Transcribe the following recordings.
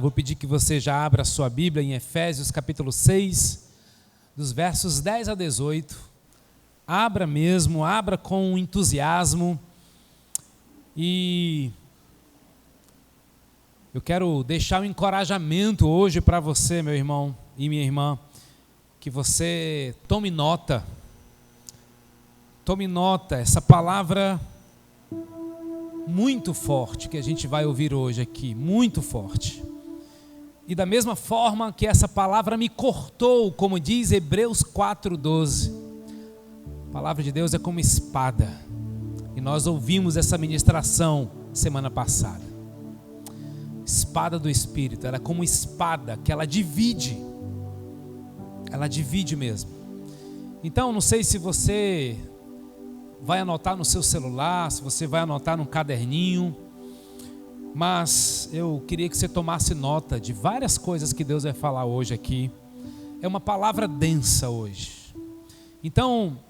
Vou pedir que você já abra a sua Bíblia em Efésios capítulo 6, dos versos 10 a 18. Abra mesmo, abra com entusiasmo. E eu quero deixar um encorajamento hoje para você, meu irmão e minha irmã, que você tome nota. Tome nota, essa palavra muito forte que a gente vai ouvir hoje aqui, muito forte. E da mesma forma que essa palavra me cortou, como diz Hebreus 4:12, a palavra de Deus é como espada. E nós ouvimos essa ministração semana passada. Espada do Espírito, ela é como espada que ela divide mesmo. Então, não sei se você vai anotar no seu celular, se você vai anotar num caderninho, mas eu queria que você tomasse nota de várias coisas que Deus vai falar hoje aqui. É uma palavra densa hoje. Então,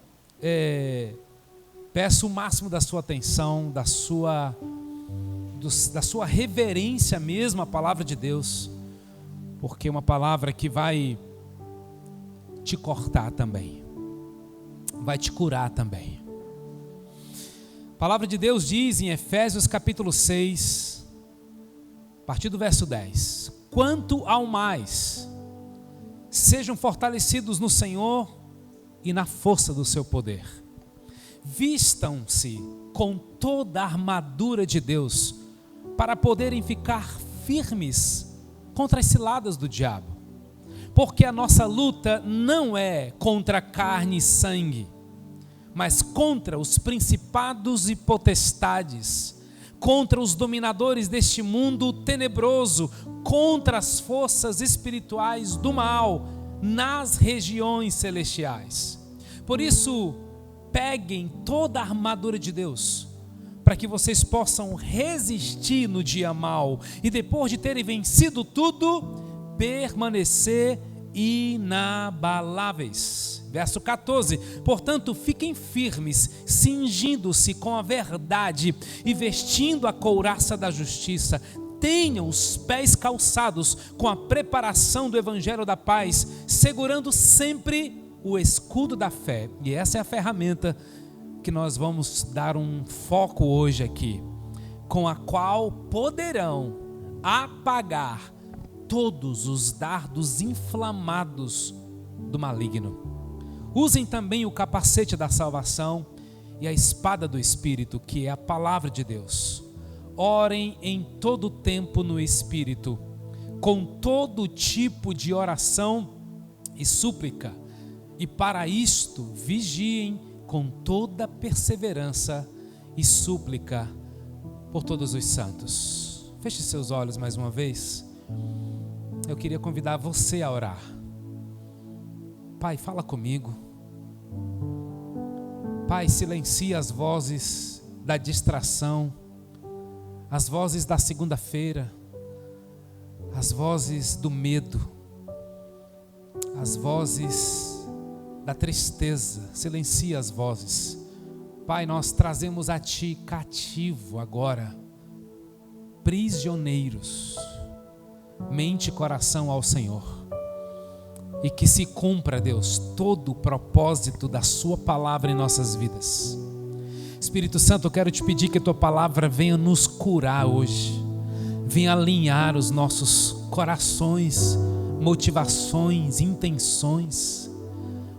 peço o máximo da sua atenção, da sua reverência mesmo à palavra de Deus, porque é uma palavra que vai te cortar também, vai te curar também. A palavra de Deus diz em Efésios capítulo 6, a partir do verso 10: quanto ao mais, sejam fortalecidos no Senhor e na força do seu poder. Vistam-se com toda a armadura de Deus, para poderem ficar firmes contra as ciladas do diabo. Porque a nossa luta não é contra carne e sangue, mas contra os principados e potestades, contra os dominadores deste mundo tenebroso, contra as forças espirituais do mal nas regiões celestiais. Por isso, peguem toda a armadura de Deus, para que vocês possam resistir no dia mau e depois de terem vencido tudo, permanecer inabaláveis. Verso 14: portanto, fiquem firmes, cingindo-se com a verdade e vestindo a couraça da justiça. Tenham os pés calçados com a preparação do evangelho da paz, segurando sempre o escudo da fé. E essa é a ferramenta que nós vamos dar um foco hoje aqui, com a qual poderão apagar todos os dardos inflamados do maligno. Usem também o capacete da salvação e a espada do Espírito, que é a palavra de Deus. Orem em todo tempo no Espírito, com todo tipo de oração e súplica, e para isto vigiem com toda perseverança e súplica por todos os santos. Feche seus olhos mais uma vez. Eu queria convidar você a orar. Pai, fala comigo. Pai, silencia as vozes da distração, as vozes da segunda-feira, as vozes do medo, as vozes da tristeza. Silencia as vozes. Pai, nós trazemos a Ti cativo agora, prisioneiros, mente e coração ao Senhor. E que se cumpra, Deus, todo o propósito da Sua palavra em nossas vidas. Espírito Santo, eu quero te pedir que a Tua palavra venha nos curar hoje, venha alinhar os nossos corações, motivações, intenções.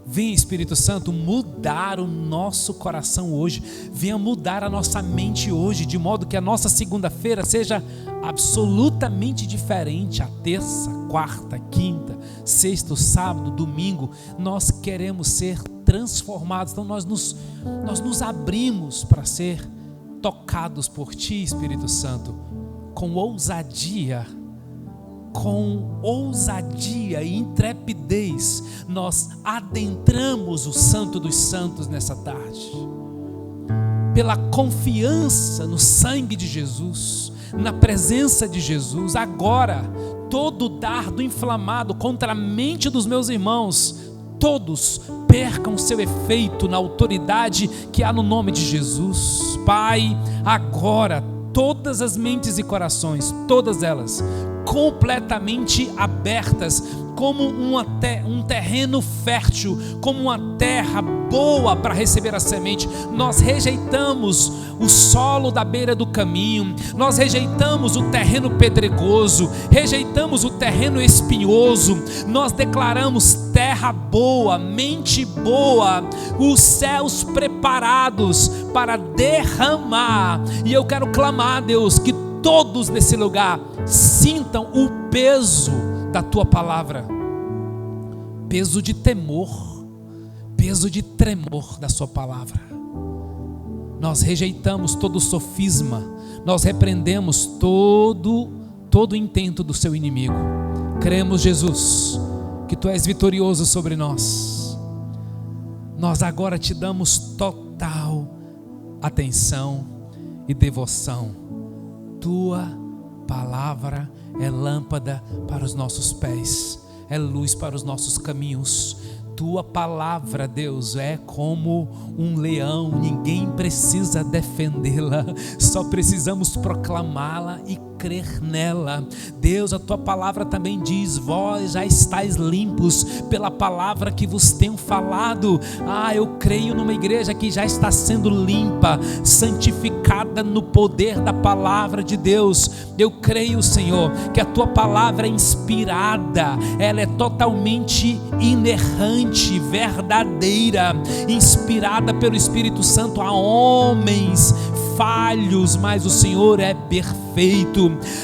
Venha, Espírito Santo, mudar o nosso coração hoje, venha mudar a nossa mente hoje, de modo que a nossa segunda-feira seja absolutamente diferente. A terça, quarta, quinta, sexta, sábado, domingo, nós queremos ser transformados. Então nós nos abrimos para ser tocados por Ti, Espírito Santo, com ousadia e intrepidez. Nós adentramos o Santo dos Santos nessa tarde, pela confiança no sangue de Jesus, na presença de Jesus. Agora, todo dardo inflamado contra a mente dos meus irmãos, todos percam seu efeito na autoridade que há no nome de Jesus. Pai, agora todas as mentes e corações, todas elas, completamente abertas, como um terreno fértil, como uma terra boa para receber a semente. Nós rejeitamos o solo da beira do caminho, nós rejeitamos o terreno pedregoso, rejeitamos o terreno espinhoso, nós declaramos terra boa, mente boa, os céus preparados para derramar. E eu quero clamar a Deus que todos nesse lugar sintam o peso da tua palavra, peso de temor, peso de tremor da sua palavra. Nós rejeitamos todo sofisma, nós repreendemos todo intento do seu inimigo. Cremos, Jesus, que tu és vitorioso sobre nós. Nós agora te damos total atenção e devoção. Tua palavra é lâmpada para os nossos pés, é luz para os nossos caminhos. Tua palavra, Deus, é como um leão, ninguém precisa defendê-la, só precisamos proclamá-la e crer nela. Deus, a tua palavra também diz: vós já estáis limpos pela palavra que vos tenho falado. Eu creio numa igreja que já está sendo limpa, santificada no poder da palavra de Deus. Eu creio, Senhor, que a tua palavra é inspirada, ela é totalmente inerrante, verdadeira, inspirada pelo Espírito Santo a homens falhos, mas o Senhor é perfeito.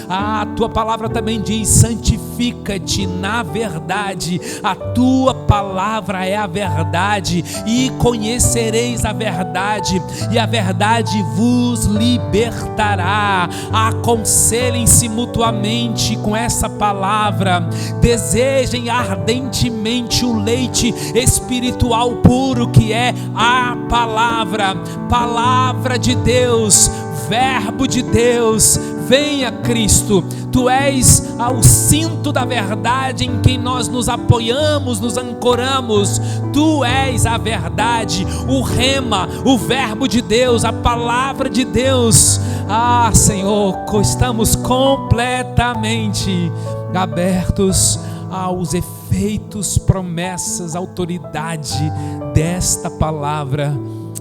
A tua palavra também diz: santifica-te na verdade, a tua palavra é a verdade, e conhecereis a verdade, e a verdade vos libertará. Aconselhem-se mutuamente com essa palavra, desejem ardentemente o leite espiritual puro que é a palavra de Deus, Verbo de Deus. Venha, Cristo, tu és o cinto da verdade em quem nós nos apoiamos, nos ancoramos. Tu és a verdade, o rema, o Verbo de Deus, a palavra de Deus. Senhor, estamos completamente abertos aos efeitos, promessas, autoridade desta palavra,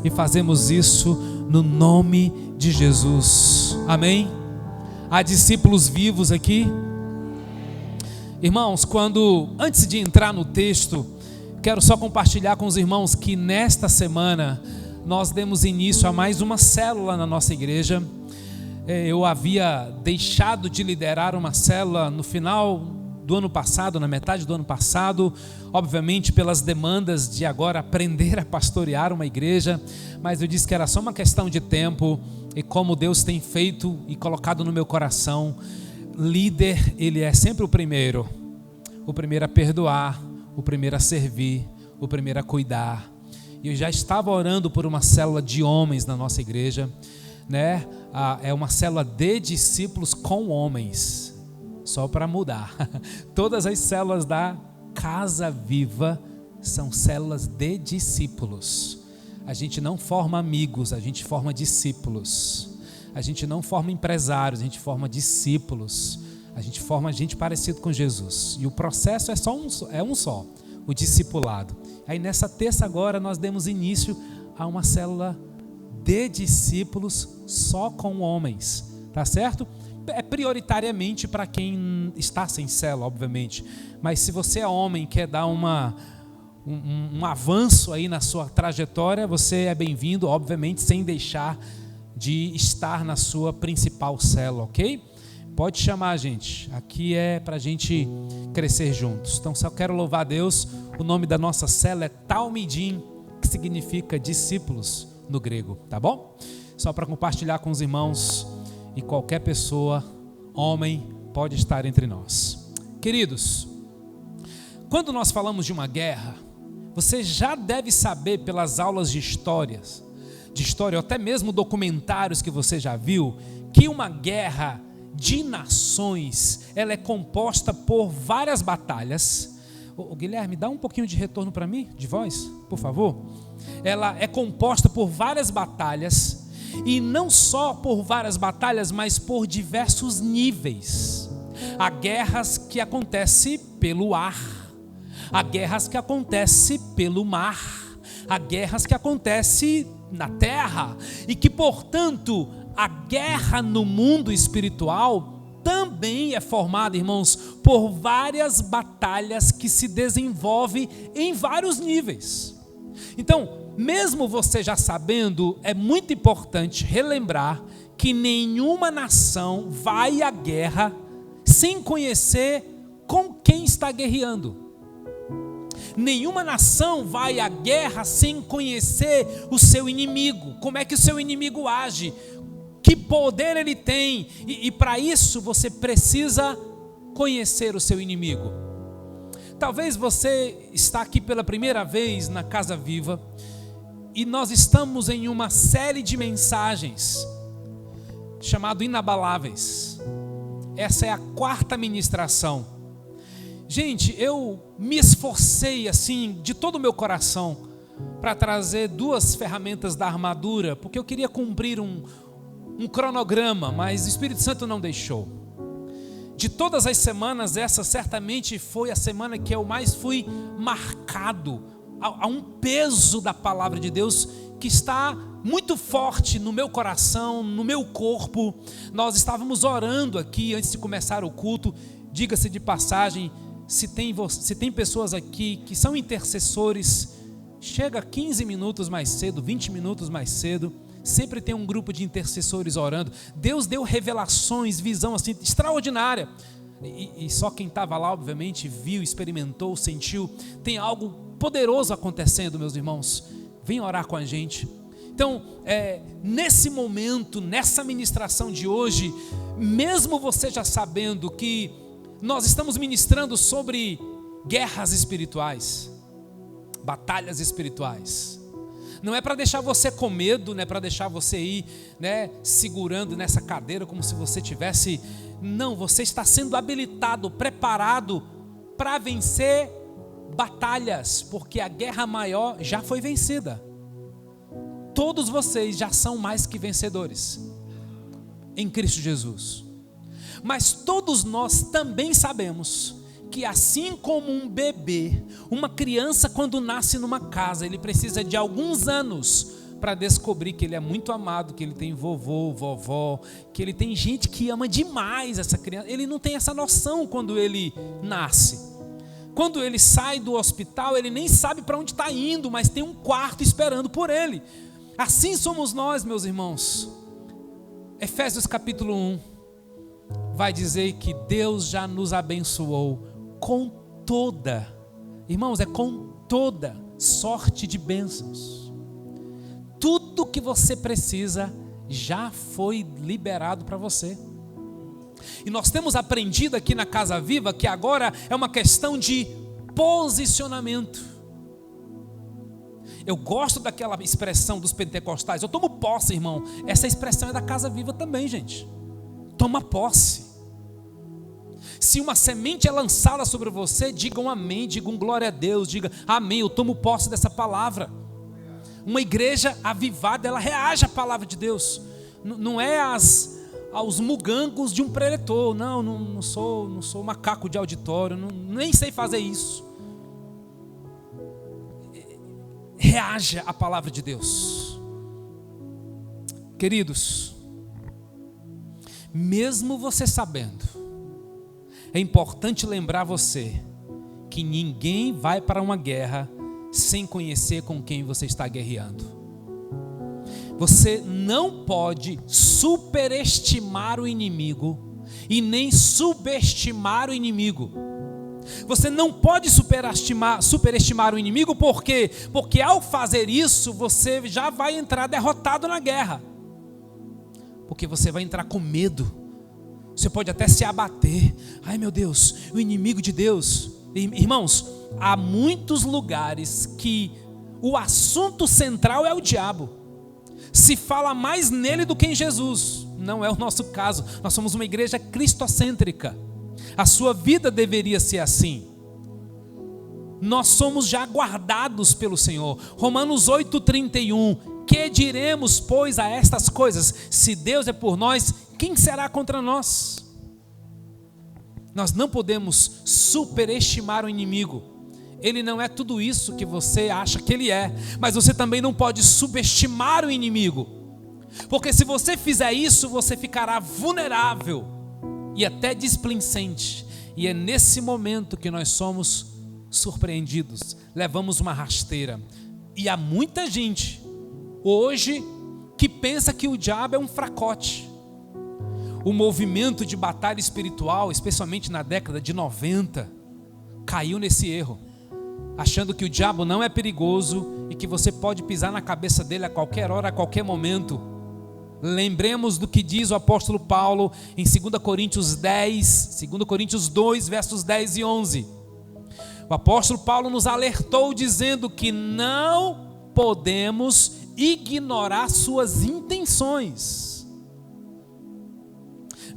e fazemos isso no nome de Jesus. Amém? Há discípulos vivos aqui? Irmãos, antes de entrar no texto, quero só compartilhar com os irmãos que nesta semana nós demos início a mais uma célula na nossa igreja. Eu havia deixado de liderar uma célula no final do ano passado, na metade do ano passado, obviamente pelas demandas de agora aprender a pastorear uma igreja, mas eu disse que era só uma questão de tempo. E como Deus tem feito e colocado no meu coração, líder, ele é sempre o primeiro a perdoar, o primeiro a servir, o primeiro a cuidar. E eu já estava orando por uma célula de homens na nossa igreja, né? É uma célula de discípulos com homens, só para mudar. Todas as células da Casa Viva são células de discípulos. A gente não forma amigos, a gente forma discípulos. A gente não forma empresários, a gente forma discípulos. A gente forma gente parecida com Jesus. E o processo é um só, o discipulado. Aí nessa terça agora nós demos início a uma célula de discípulos só com homens, tá certo? É prioritariamente para quem está sem célula, obviamente. Mas se você é homem e quer dar um avanço aí na sua trajetória, você é bem-vindo, obviamente, sem deixar de estar na sua principal célula, ok? Pode chamar a gente, aqui é para a gente crescer juntos. Então só quero louvar a Deus. O nome da nossa célula é Talmidim, que significa discípulos no grego, tá bom? Só para compartilhar com os irmãos, e qualquer pessoa, homem, pode estar entre nós. Queridos, quando nós falamos de uma guerra, você já deve saber pelas aulas de história, ou até mesmo documentários que você já viu, que uma guerra de nações, ela é composta por várias batalhas. Guilherme, dá um pouquinho de retorno para mim, de voz, por favor. Ela é composta por várias batalhas, e não só por várias batalhas, mas por diversos níveis. Há guerras que acontecem pelo ar, há guerras que acontecem pelo mar, há guerras que acontecem na terra, e que, portanto, a guerra no mundo espiritual também é formada, irmãos, por várias batalhas que se desenvolvem em vários níveis. Então, mesmo você já sabendo, é muito importante relembrar que nenhuma nação vai à guerra sem conhecer com quem está guerreando. Nenhuma nação vai à guerra sem conhecer o seu inimigo, como é que o seu inimigo age, que poder ele tem, e para isso você precisa conhecer o seu inimigo. Talvez você está aqui pela primeira vez na Casa Viva, e nós estamos em uma série de mensagens chamado Inabaláveis. Essa é a 4ª ministração. Gente, eu me esforcei assim de todo o meu coração para trazer 2 ferramentas da armadura, porque eu queria cumprir um cronograma, mas o Espírito Santo não deixou. De todas as semanas, essa certamente foi a semana que eu mais fui marcado a um peso da palavra de Deus que está muito forte no meu coração, no meu corpo. Nós estávamos orando aqui antes de começar o culto. Diga-se de passagem, se tem pessoas aqui que são intercessores, chega 15 minutos mais cedo, 20 minutos mais cedo. Sempre tem um grupo de intercessores orando. Deus deu revelações, visão assim extraordinária. E só quem estava lá, obviamente, viu, experimentou, sentiu. Tem algo poderoso acontecendo, meus irmãos. Vem orar com a gente. Então, nesse momento, nessa ministração de hoje, mesmo você já sabendo que nós estamos ministrando sobre guerras espirituais, batalhas espirituais, não é para deixar você com medo, não é para deixar você ir, segurando nessa cadeira como se você tivesse. Não, você está sendo habilitado, preparado para vencer batalhas, porque a guerra maior já foi vencida. Todos vocês já são mais que vencedores em Cristo Jesus. Mas todos nós também sabemos que assim como um bebê, uma criança quando nasce numa casa, ele precisa de alguns anos para descobrir que ele é muito amado, que ele tem vovô, vovó, que ele tem gente que ama demais essa criança. Ele não tem essa noção quando ele nasce. Quando ele sai do hospital, ele nem sabe para onde está indo, mas tem um quarto esperando por ele. Assim somos nós, meus irmãos. Efésios capítulo 1 vai dizer que Deus já nos abençoou com toda, irmãos, com toda sorte de bênçãos. Tudo que você precisa já foi liberado para você. E nós temos aprendido aqui na Casa Viva que agora é uma questão de posicionamento. Eu gosto daquela expressão dos pentecostais, eu tomo posse, irmão. Essa expressão é da Casa Viva também, gente. Toma posse. Se uma semente é lançada sobre você, diga um amém, diga um glória a Deus, diga amém, eu tomo posse dessa palavra. Uma igreja avivada, ela reage à palavra de Deus. Não é aos mugangos de um preletor. Não sou macaco de auditório, nem sei fazer isso. Reaja à palavra de Deus. Queridos, mesmo você sabendo, é importante lembrar você que ninguém vai para uma guerra sem conhecer com quem você está guerreando. Você não pode superestimar o inimigo e nem subestimar o inimigo. Você não pode superestimar o inimigo, por quê? Porque ao fazer isso, você já vai entrar derrotado na guerra. Porque você vai entrar com medo. Você pode até se abater. Ai meu Deus, o inimigo de Deus. Irmãos, há muitos lugares que o assunto central é o diabo. Se fala mais nele do que em Jesus. Não é o nosso caso. Nós somos uma igreja cristocêntrica. A sua vida deveria ser assim. Nós somos já guardados pelo Senhor. Romanos 8:31. Que diremos, pois, a estas coisas? Se Deus é por nós, quem será contra nós? Nós não podemos superestimar o inimigo. Ele não é tudo isso que você acha que ele é, mas você também não pode subestimar o inimigo, porque se você fizer isso, você ficará vulnerável e até displicente, e é nesse momento que nós somos surpreendidos, levamos uma rasteira. E há muita gente hoje que pensa que o diabo é um fracote. O movimento de batalha espiritual, especialmente na década de 90, caiu nesse erro, achando que o diabo não é perigoso e que você pode pisar na cabeça dele a qualquer hora, a qualquer momento. Lembremos do que diz o apóstolo Paulo em 2 Coríntios 2, versos 10 e 11. O apóstolo Paulo nos alertou dizendo que não podemos ignorar suas intenções.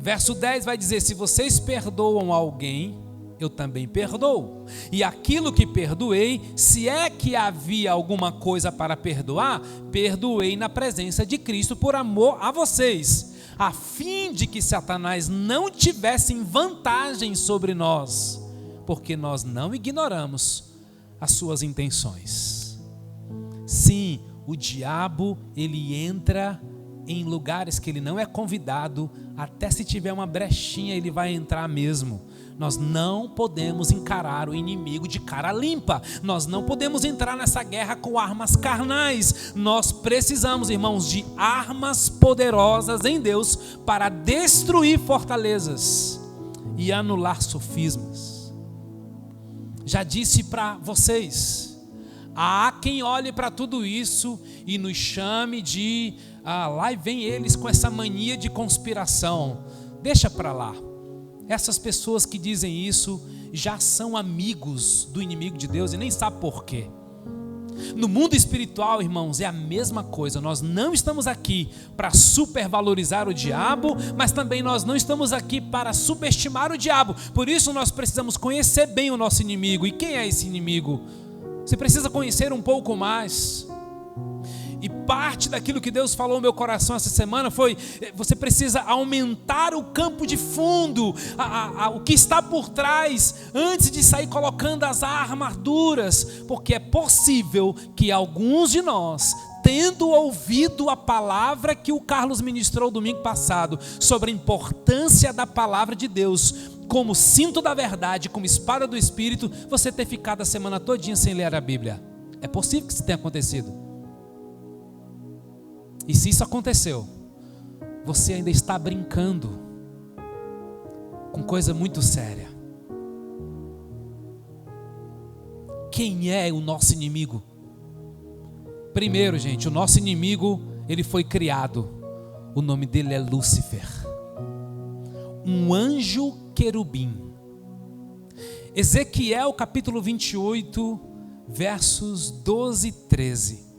Verso 10 vai dizer: se vocês perdoam alguém, eu também perdoo. E aquilo que perdoei, se é que havia alguma coisa para perdoar, perdoei na presença de Cristo por amor a vocês, a fim de que Satanás não tivesse vantagem sobre nós, porque nós não ignoramos as suas intenções. Sim, o diabo, ele entra em lugares que ele não é convidado, até se tiver uma brechinha ele vai entrar mesmo. Nós não podemos encarar o inimigo de cara limpa, nós não podemos entrar nessa guerra com armas carnais. Nós precisamos, irmãos, de armas poderosas em Deus para destruir fortalezas e anular sofismas. Já disse para vocês, há quem olhe para tudo isso e nos chame de lá vem eles com essa mania de conspiração. Deixa para lá. Essas pessoas que dizem isso já são amigos do inimigo de Deus e nem sabem por quê. No mundo espiritual, irmãos, é a mesma coisa. Nós não estamos aqui para supervalorizar o diabo, mas também nós não estamos aqui para subestimar o diabo. Por isso nós precisamos conhecer bem o nosso inimigo. E quem é esse inimigo? Você precisa conhecer um pouco mais. E parte daquilo que Deus falou no meu coração essa semana foi: você precisa aumentar o campo de fundo, o que está por trás, antes de sair colocando as armaduras, porque é possível que alguns de nós, tendo ouvido a palavra que o Carlos ministrou domingo passado, sobre a importância da palavra de Deus, como cinto da verdade, como espada do Espírito, você ter ficado a semana todinha sem ler a Bíblia. É possível que isso tenha acontecido. E se isso aconteceu, você ainda está brincando com coisa muito séria. Quem é o nosso inimigo? Primeiro, gente, o nosso inimigo, ele foi criado. O nome dele é Lúcifer, um anjo querubim. Ezequiel capítulo 28, versos 12 e 13.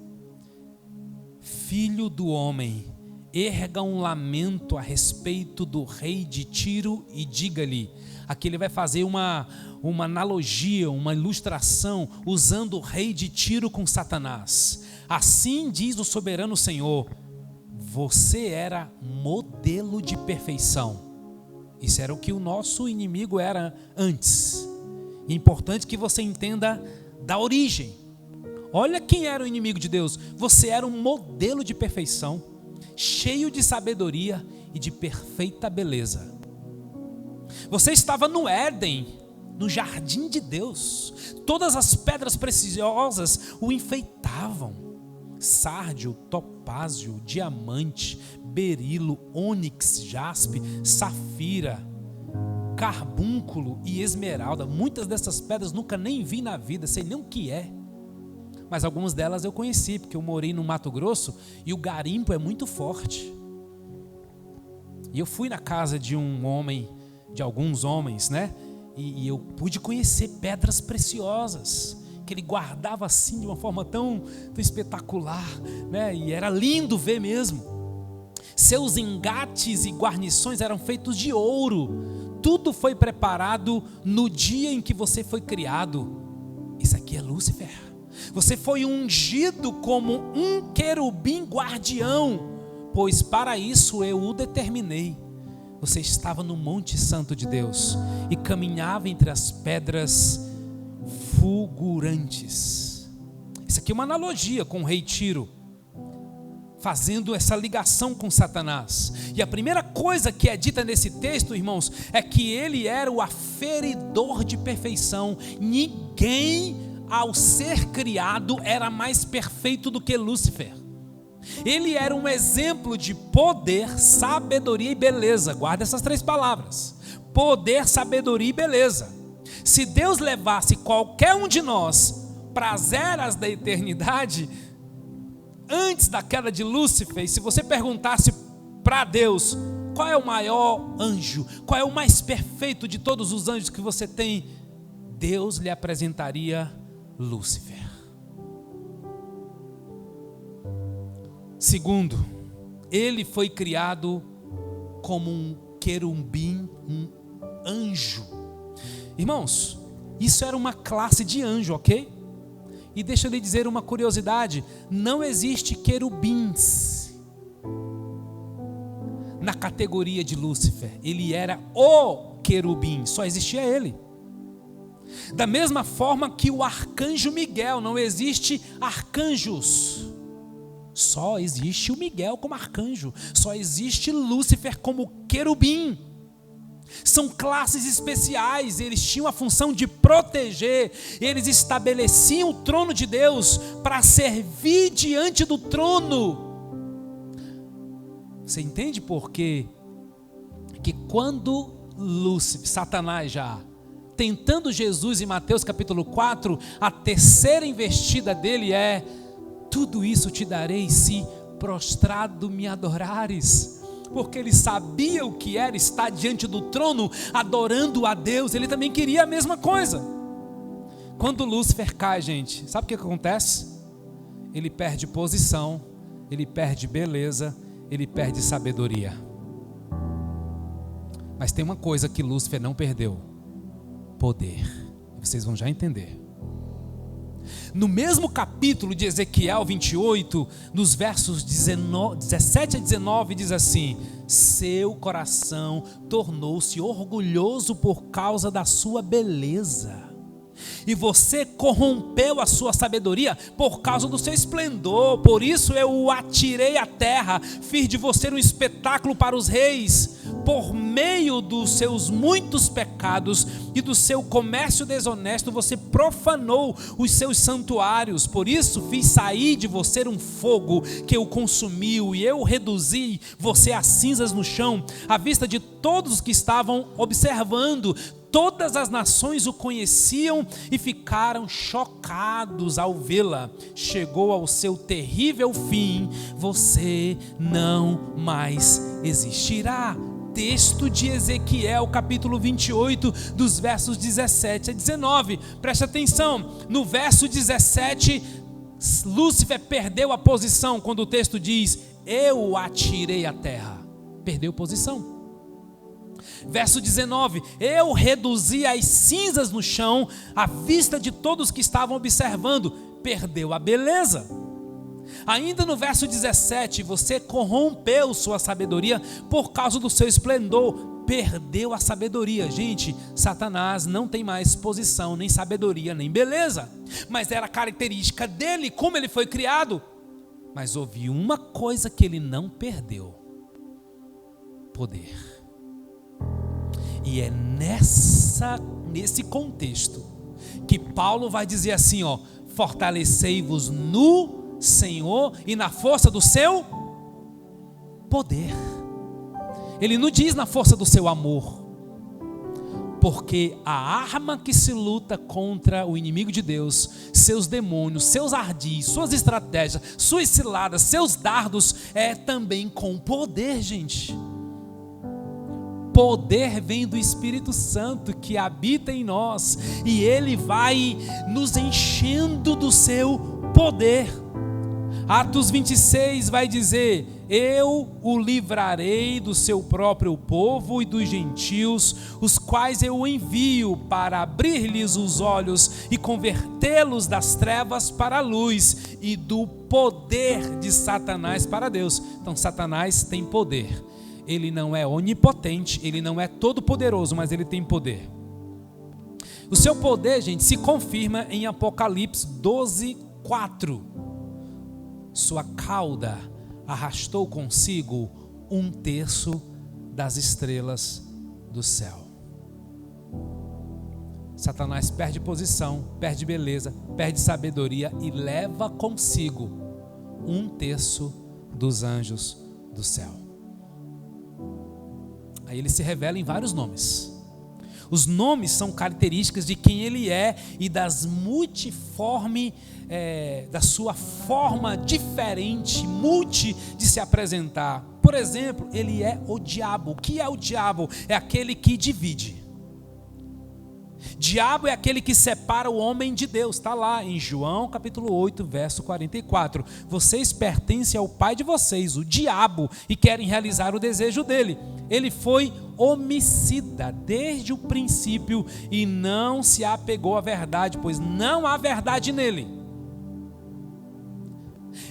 Filho do homem, erga um lamento a respeito do rei de Tiro e diga-lhe. Aqui ele vai fazer uma analogia, uma ilustração, usando o rei de Tiro com Satanás. Assim diz o soberano Senhor: você era modelo de perfeição. Isso era o que o nosso inimigo era antes. É importante que você entenda da origem. Olha quem era o inimigo de Deus. Você era um modelo de perfeição, cheio de sabedoria e de perfeita beleza. Você estava no Éden, no jardim de Deus. Todas as pedras preciosas o enfeitavam: sárdio, topázio, diamante, berilo, ônix, jaspe, safira, carbúnculo e esmeralda. Muitas dessas pedras nunca nem vi na vida, sei nem o que é. Mas algumas delas eu conheci, porque eu morei no Mato Grosso e o garimpo é muito forte. E eu fui na casa de um homem, de alguns homens, né? E eu pude conhecer pedras preciosas, que ele guardava assim de uma forma tão espetacular, né? E era lindo ver mesmo. Seus engates e guarnições eram feitos de ouro. Tudo foi preparado no dia em que você foi criado. Isso aqui é Lúcifer. Você foi ungido como um querubim guardião, pois para isso eu o determinei. você estava no Monte Santo de Deus e caminhava entre as pedras fulgurantes. Isso aqui é uma analogia com o rei Tiro, fazendo essa ligação com Satanás. E a primeira coisa que é dita nesse texto, irmãos, é que ele era o aferidor de perfeição. Ninguém, ao ser criado, era mais perfeito do que Lúcifer. Ele era um exemplo de poder, sabedoria e beleza. Guarda essas 3 palavras: poder, sabedoria e beleza. Se Deus levasse qualquer um de nós para as eras da eternidade, antes da queda de Lúcifer, e se você perguntasse para Deus, qual é o maior anjo, qual é o mais perfeito de todos os anjos que você tem, Deus lhe apresentaria Lúcifer. Segundo, ele foi criado como um querubim, um anjo. Irmãos, isso era uma classe de anjo, ok? E deixa eu lhe dizer uma curiosidade: não existe querubins na categoria de Lúcifer. Ele era o querubim, só existia ele. Da mesma forma que o arcanjo Miguel, não existe arcanjos. Só existe o Miguel como arcanjo, só existe Lúcifer como querubim. São classes especiais, eles tinham a função de proteger, eles estabeleciam o trono de Deus para servir diante do trono. Você entende por quê? Que quando Lúcifer, Satanás já tentando Jesus em Mateus capítulo 4, a terceira investida dele é: tudo isso te darei se prostrado me adorares. Porque ele sabia o que era estar diante do trono adorando a Deus. Ele também queria a mesma coisa. Quando Lúcifer cai, gente, sabe o que acontece? Ele perde posição, ele perde beleza, ele perde sabedoria. Mas tem uma coisa que Lúcifer não perdeu: poder. Vocês vão já entender. No mesmo capítulo de Ezequiel 28, nos versos 17 a 19, diz assim: seu coração tornou-se orgulhoso por causa da sua beleza, e você corrompeu a sua sabedoria por causa do seu esplendor. Por isso eu o atirei à terra, fiz de você um espetáculo para os reis. Por meio dos seus muitos pecados e do seu comércio desonesto, você profanou os seus santuários. Por isso fiz sair de você um fogo que o consumiu, e eu reduzi você a cinzas no chão, à vista de todos os que estavam observando. Todas as nações o conheciam e ficaram chocados ao vê-la. Chegou ao seu terrível fim, você não mais existirá. Texto de Ezequiel capítulo 28, dos versos 17 a 19. Preste atenção, no verso 17, Lúcifer perdeu a posição quando o texto diz: eu o atirei à terra. Perdeu posição. Verso 19: eu reduzi as cinzas no chão à vista de todos que estavam observando. Perdeu a beleza. Ainda no verso 17: você corrompeu sua sabedoria por causa do seu esplendor. Perdeu a sabedoria. Gente, Satanás não tem mais posição, nem sabedoria, nem beleza, mas era característica dele, como ele foi criado. Mas houve uma coisa que ele não perdeu: poder. E é nesse contexto que Paulo vai dizer assim, ó: fortalecei-vos no Senhor e na força do seu poder. Ele não diz na força do seu amor, porque a arma que se luta contra o inimigo de Deus, seus demônios, seus ardis, suas estratégias, suas ciladas, seus dardos, é também com poder, gente. Poder vem do Espírito Santo que habita em nós, e ele vai nos enchendo do seu poder. Atos 26 vai dizer: eu o livrarei do seu próprio povo e dos gentios, os quais eu envio para abrir-lhes os olhos e convertê-los das trevas para a luz e do poder de Satanás para Deus. Então Satanás tem poder. ele não é onipotente, ele não é todo poderoso, mas ele tem poder. O seu poder, gente, se confirma em Apocalipse 12:4. Sua cauda arrastou consigo 1/3 das estrelas do céu. Satanás perde posição, perde beleza, perde sabedoria e leva consigo 1/3 dos anjos do céu. Aí ele se revela em vários nomes. Os nomes são características de quem ele é e das multiforme, da sua forma diferente, de se apresentar. Por exemplo, ele é o diabo. O que é o diabo? É aquele que divide. Diabo é aquele que separa o homem de Deus. Está lá em João capítulo 8, verso 44. Vocês pertencem ao pai de vocês, o diabo, e querem realizar o desejo dele. Ele foi homicida desde o princípio e não se apegou à verdade, pois não há verdade nele.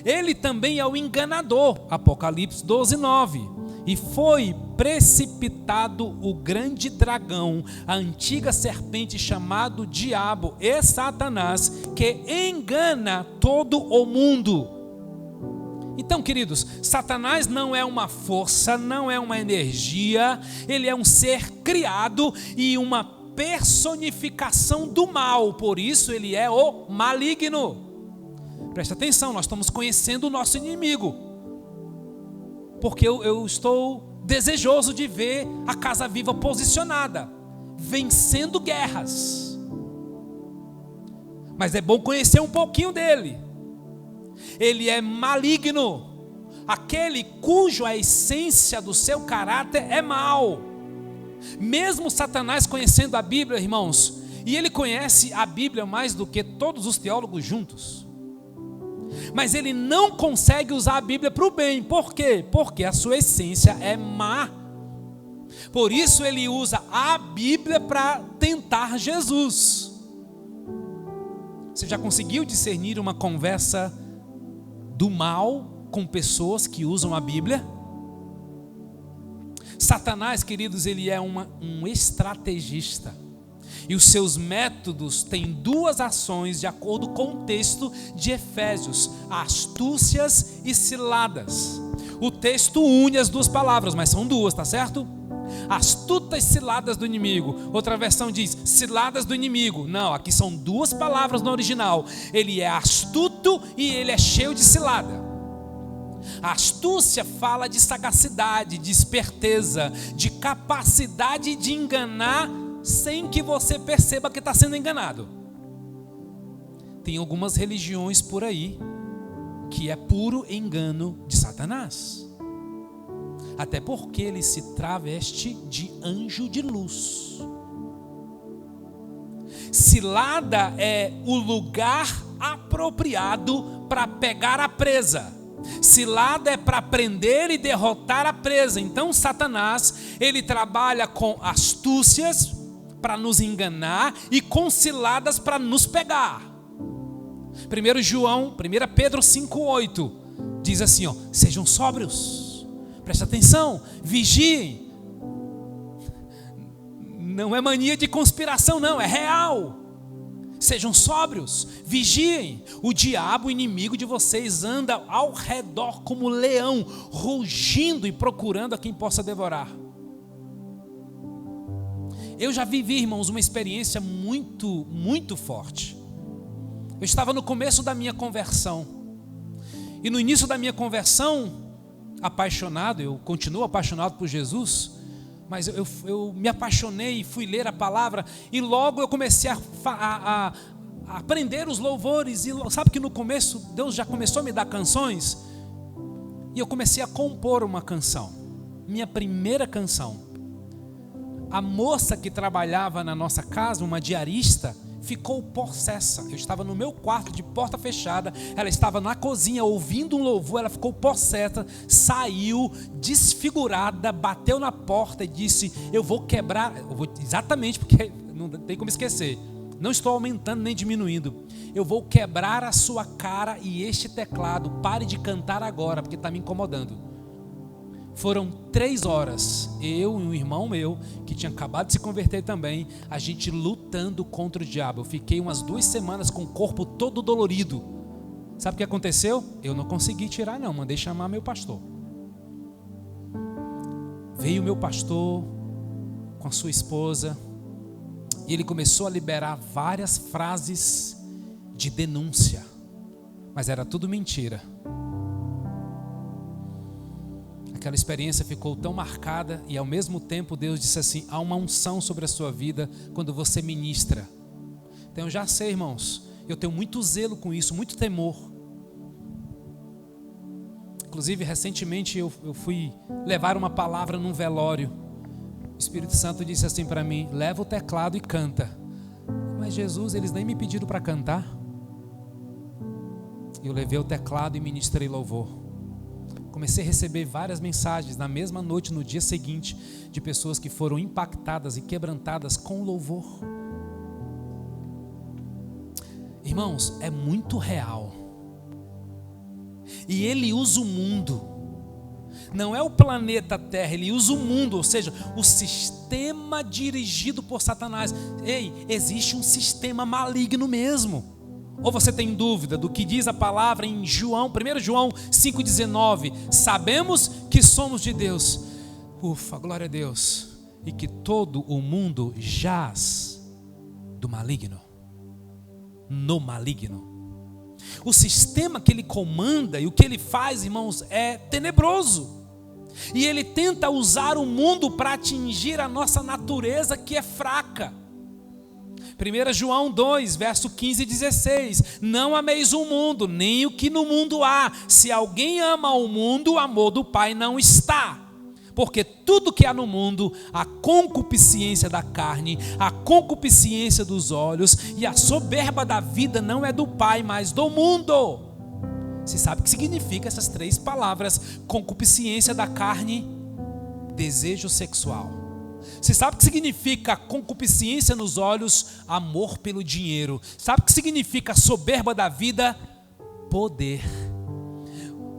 Ele também é o enganador, Apocalipse 12:9. E foi precipitado o grande dragão, a antiga serpente chamado Diabo e Satanás, que engana todo o mundo. Então, queridos, Satanás não é uma força, não é uma energia, ele é um ser criado e uma personificação do mal, por isso ele é o maligno. Presta atenção, nós estamos conhecendo o nosso inimigo. Porque eu estou desejoso de ver a Casa Viva posicionada, vencendo guerras. Mas é bom conhecer um pouquinho dele. Ele é maligno, aquele cujo a essência do seu caráter é mal. Mesmo Satanás conhecendo a Bíblia, irmãos, e ele conhece a Bíblia mais do que todos os teólogos juntos, mas ele não consegue usar a Bíblia para o bem. Por quê? Porque a sua essência é má. Por isso ele usa a Bíblia para tentar Jesus. Você já conseguiu discernir uma conversa do mal com pessoas que usam a Bíblia? Satanás, queridos, ele é um estrategista. E os seus métodos têm duas ações de acordo com o texto de Efésios: astúcias e ciladas. O texto une as duas palavras, mas são duas, tá certo? Astutas ciladas do inimigo. Outra versão diz ciladas do inimigo. Não, aqui são duas palavras no original. Ele é astuto e ele é cheio de cilada. A astúcia fala de sagacidade, de esperteza, de capacidade de enganar sem que você perceba que está sendo enganado. Tem algumas religiões por aí que é puro engano de Satanás, até porque ele se traveste de anjo de luz. Cilada é o lugar apropriado para pegar a presa. Cilada é para prender e derrotar a presa. Então Satanás, ele trabalha com astúcias para nos enganar e com ciladas para nos pegar. 1 Pedro 5:8 diz assim, sejam sóbrios, presta atenção, vigiem. Não é mania de conspiração não, é real. Sejam sóbrios, vigiem. O diabo, o inimigo de vocês, anda ao redor como leão, rugindo e procurando a quem possa devorar. Eu já vivi, irmãos, uma experiência muito, muito forte. Eu estava no começo da minha conversão. E no início da minha conversão, apaixonado, eu continuo apaixonado por Jesus, mas eu me apaixonei e fui ler a palavra, e logo eu comecei a aprender os louvores, e sabe que no começo Deus já começou a me dar canções, e eu comecei a compor uma canção, minha primeira canção. A moça que trabalhava na nossa casa, uma diarista, ficou possessa. Eu estava no meu quarto de porta fechada, ela estava na cozinha ouvindo um louvor, ela ficou possessa, saiu desfigurada, bateu na porta e disse: eu vou quebrar, exatamente, porque não tem como esquecer, não estou aumentando nem diminuindo, eu vou quebrar a sua cara e este teclado, pare de cantar agora, porque está me incomodando. Foram 3 horas, eu e um irmão meu, que tinha acabado de se converter também, a gente lutando contra o diabo. Eu fiquei umas 2 semanas com o corpo todo dolorido. Sabe o que aconteceu? Eu não consegui tirar não, mandei chamar meu pastor. Veio meu pastor com a sua esposa, e ele começou a liberar várias frases de denúncia, mas era tudo mentira. Aquela experiência ficou tão marcada, e ao mesmo tempo Deus disse assim: há uma unção sobre a sua vida quando você ministra. Então eu já sei, irmãos, eu tenho muito zelo com isso, muito temor. Inclusive recentemente eu fui levar uma palavra num velório. O Espírito Santo disse assim para mim: leva o teclado e canta. Mas Jesus, eles nem me pediram para cantar. Eu levei o teclado e ministrei louvor. Comecei a receber várias mensagens na mesma noite, no dia seguinte, de pessoas que foram impactadas e quebrantadas com o louvor. Irmãos, é muito real. E ele usa o mundo. Não é o planeta Terra, ele usa o mundo, ou seja, o sistema dirigido por Satanás. Ei, existe um sistema maligno mesmo. Ou você tem dúvida do que diz a palavra em 1 João 5,19? Sabemos que somos de Deus. Ufa, glória a Deus. E que todo o mundo jaz do maligno. No maligno. O sistema que ele comanda e o que ele faz, irmãos, é tenebroso. E ele tenta usar o mundo para atingir a nossa natureza que é fraca. 1 João 2, verso 15 e 16. Não ameis o mundo, nem o que no mundo há. Se alguém ama o mundo, o amor do Pai não está. Porque tudo que há no mundo, a concupiscência da carne, a concupiscência dos olhos e a soberba da vida não é do Pai, mas do mundo. Você sabe o que significa essas 3 palavras? Concupiscência da carne, desejo sexual. Você sabe o que significa concupiscência nos olhos? Amor pelo dinheiro. Sabe o que significa soberba da vida? Poder.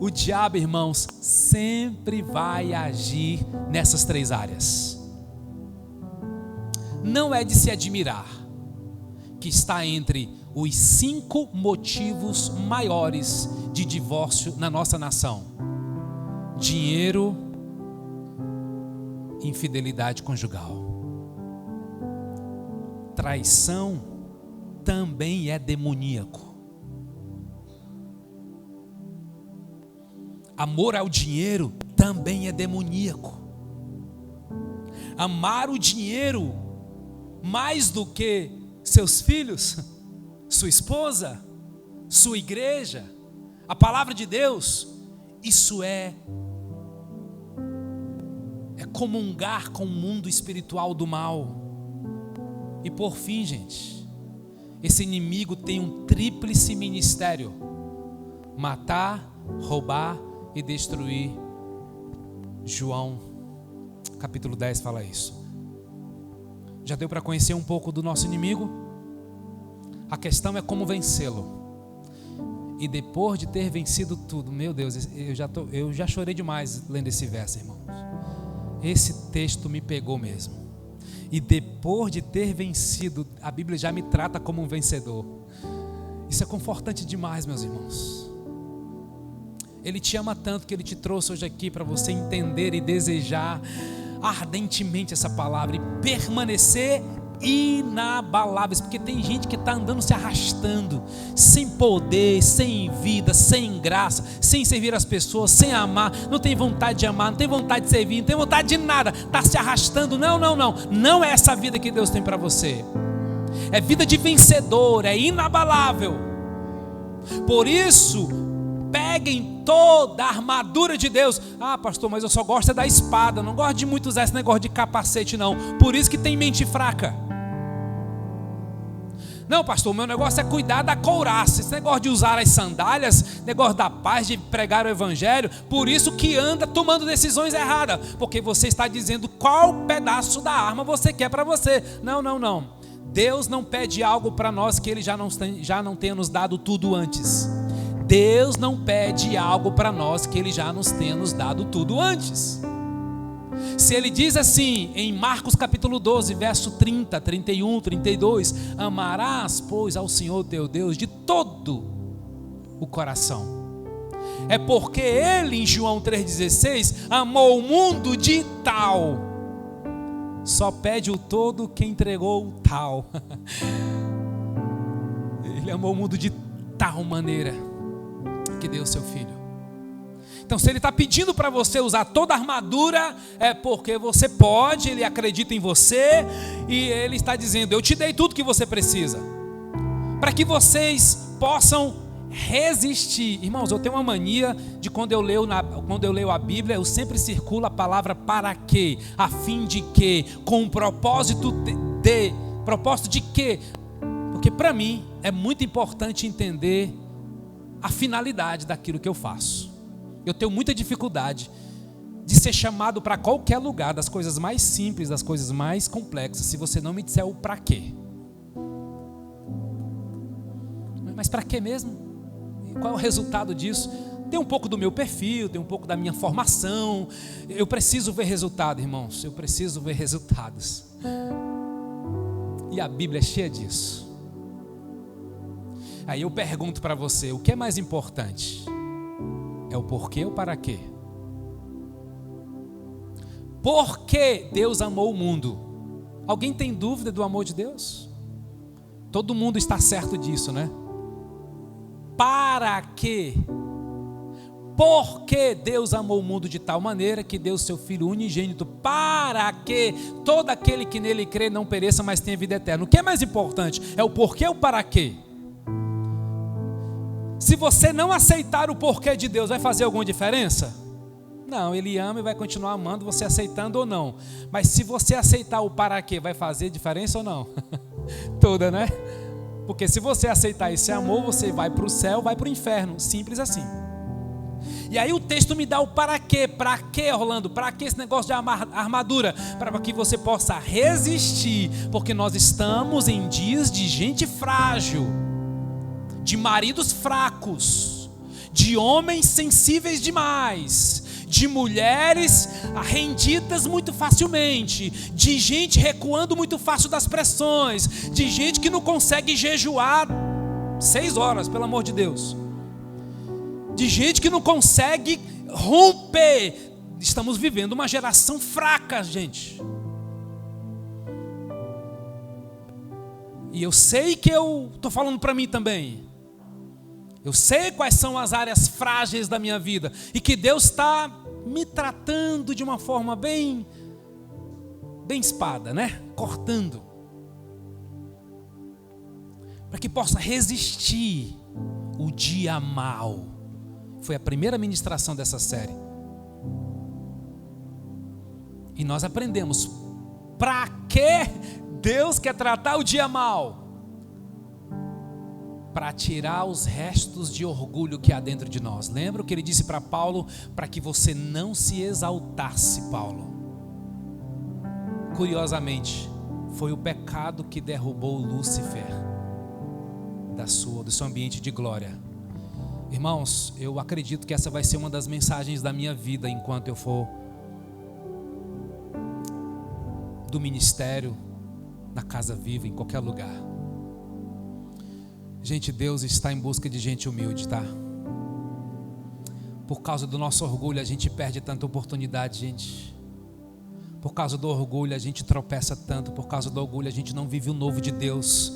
O diabo, irmãos, sempre vai agir nessas 3 áreas. Não é de se admirar que está entre os 5 motivos maiores de divórcio na nossa nação: dinheiro, infidelidade conjugal. Traição também é demoníaco. Amor ao dinheiro também é demoníaco. Amar o dinheiro mais do que seus filhos, sua esposa, sua igreja, a palavra de Deus, isso é comungar com o mundo espiritual do mal. E por fim, gente, esse inimigo tem um tríplice ministério: matar, roubar e destruir. João capítulo 10 fala isso. Já deu para conhecer um pouco do nosso inimigo? A questão é como vencê-lo. E depois de ter vencido tudo, meu Deus, eu já chorei demais lendo esse verso, irmãos. Esse texto me pegou mesmo. E depois de ter vencido, a Bíblia já me trata como um vencedor. Isso é confortante demais, meus irmãos. Ele te ama tanto que Ele te trouxe hoje aqui para você entender e desejar ardentemente essa palavra e permanecer inabaláveis, porque tem gente que está andando se arrastando, sem poder, sem vida, sem graça, sem servir as pessoas, sem amar, não tem vontade de amar, não tem vontade de servir, não tem vontade de nada, está se arrastando. Não é essa vida que Deus tem para você. É vida de vencedor, é inabalável. Por isso, peguem toda a armadura de Deus. Ah, pastor, mas eu só gosto da espada, não gosto de muitos esse negócio de capacete não. Por isso que tem mente fraca. Não, pastor, meu negócio é cuidar da couraça. Esse negócio de usar as sandálias, negócio da paz, de pregar o evangelho. Por isso que anda tomando decisões erradas, porque você está dizendo qual pedaço da arma você quer para você. Não. Deus não pede algo para nós que Ele já não tenha nos dado tudo antes. Deus não pede algo para nós que Ele já nos tenha nos dado tudo antes. Se ele diz assim, em Marcos capítulo 12, verso 30, 31, 32, amarás, pois, ao Senhor teu Deus de todo o coração. É porque ele, em João 3,16, amou o mundo de tal. Só pede o todo quem entregou o tal. Ele amou o mundo de tal maneira que deu o seu filho. Então, se ele está pedindo para você usar toda a armadura, é porque você pode, ele acredita em você, e ele está dizendo, eu te dei tudo que você precisa, para que vocês possam resistir. Irmãos, eu tenho uma mania de quando eu leio a Bíblia, eu sempre circulo a palavra para quê, a fim de quê, com o propósito propósito de quê? Porque para mim é muito importante entender a finalidade daquilo que eu faço. Eu tenho muita dificuldade de ser chamado para qualquer lugar, das coisas mais simples, das coisas mais complexas, se você não me disser o para quê. Mas para quê mesmo? E qual é o resultado disso? Tem um pouco do meu perfil, tem um pouco da minha formação. Eu preciso ver resultado, irmãos. Eu preciso ver resultados. E a Bíblia é cheia disso. Aí eu pergunto para você, o que é mais importante? É o porquê ou para quê? Por que Deus amou o mundo? Alguém tem dúvida do amor de Deus? Todo mundo está certo disso, né? Para quê? Por que Deus amou o mundo de tal maneira que deu seu Filho unigênito, para que todo aquele que nele crê não pereça, mas tenha vida eterna? O que é mais importante? É o porquê ou para quê? Se você não aceitar o porquê de Deus, vai fazer alguma diferença? Não, Ele ama e vai continuar amando, você aceitando ou não. Mas se você aceitar o para quê, vai fazer diferença ou não? Toda, né? Porque se você aceitar esse amor, você vai para o céu, vai para o inferno, simples assim. E aí o texto me dá o para quê, Orlando? Para que esse negócio de armadura? Para que você possa resistir, porque nós estamos em dias de gente frágil, de maridos fracos, de homens sensíveis demais, de mulheres rendidas muito facilmente, de gente recuando muito fácil das pressões, de gente que não consegue jejuar 6 horas, pelo amor de Deus, de gente que não consegue romper. Estamos vivendo uma geração fraca, gente. E eu sei que eu estou falando para mim também. Eu sei quais são as áreas frágeis da minha vida e que Deus está me tratando de uma forma bem espada, né? Cortando. Para que possa resistir o dia mau. Foi a primeira ministração dessa série. E nós aprendemos para que Deus quer tratar o dia mau. Para tirar os restos de orgulho que há dentro de nós. Lembra o que ele disse para Paulo? Para que você não se exaltasse, Paulo. Curiosamente, foi o pecado que derrubou Lúcifer do seu ambiente de glória. Irmãos, eu acredito que essa vai ser uma das mensagens da minha vida enquanto eu for do ministério, na Casa Viva, em qualquer lugar. Gente, Deus está em busca de gente humilde, tá? Por causa do nosso orgulho a gente perde tanta oportunidade, gente. Por causa do orgulho a gente tropeça tanto. Por causa do orgulho a gente não vive o novo de Deus.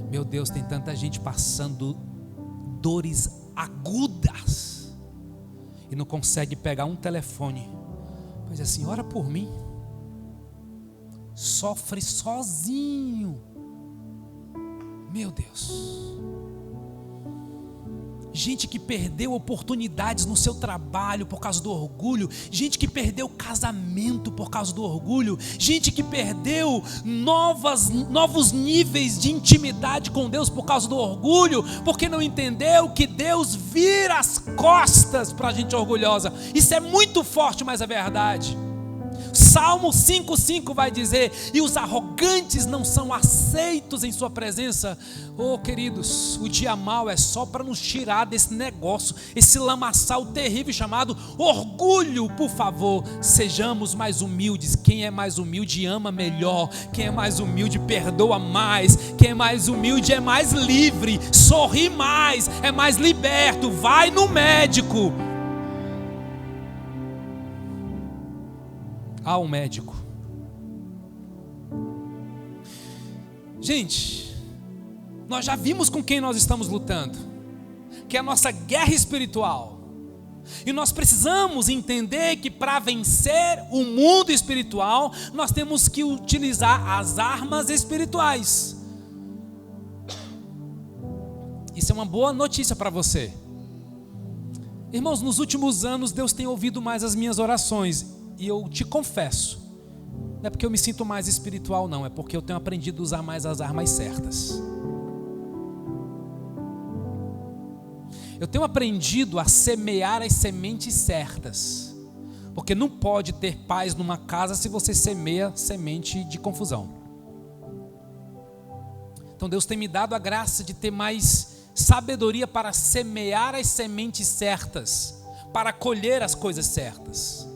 Meu Deus, tem tanta gente passando dores agudas e não consegue pegar um telefone. Pois é assim, ora por mim. Sofre sozinho. Meu Deus. Gente que perdeu oportunidades no seu trabalho por causa do orgulho. Gente que perdeu casamento por causa do orgulho. Gente que perdeu novos níveis de intimidade com Deus por causa do orgulho, porque não entendeu que Deus vira as costas para a gente orgulhosa. Isso é muito forte, mas é verdade. Salmo 5:5 vai dizer: e os arrogantes não são aceitos em sua presença. Oh, queridos, o dia mau é só para nos tirar desse negócio, esse lamaçal terrível chamado orgulho. Por favor, sejamos mais humildes. Quem é mais humilde ama melhor. Quem é mais humilde perdoa mais. Quem é mais humilde é mais livre, sorri mais, é mais liberto. Vai no médico. Há um médico. Gente, nós já vimos com quem nós estamos lutando, que é a nossa guerra espiritual. E nós precisamos entender que para vencer o mundo espiritual, nós temos que utilizar as armas espirituais. Isso é uma boa notícia para você. Irmãos, nos últimos anos Deus tem ouvido mais as minhas orações. E eu te confesso, não é porque eu me sinto mais espiritual não, é porque eu tenho aprendido a usar mais as armas certas. Eu tenho aprendido a semear as sementes certas, porque não pode ter paz numa casa se você semeia semente de confusão. Então Deus tem me dado a graça de ter mais sabedoria para semear as sementes certas, para colher as coisas certas.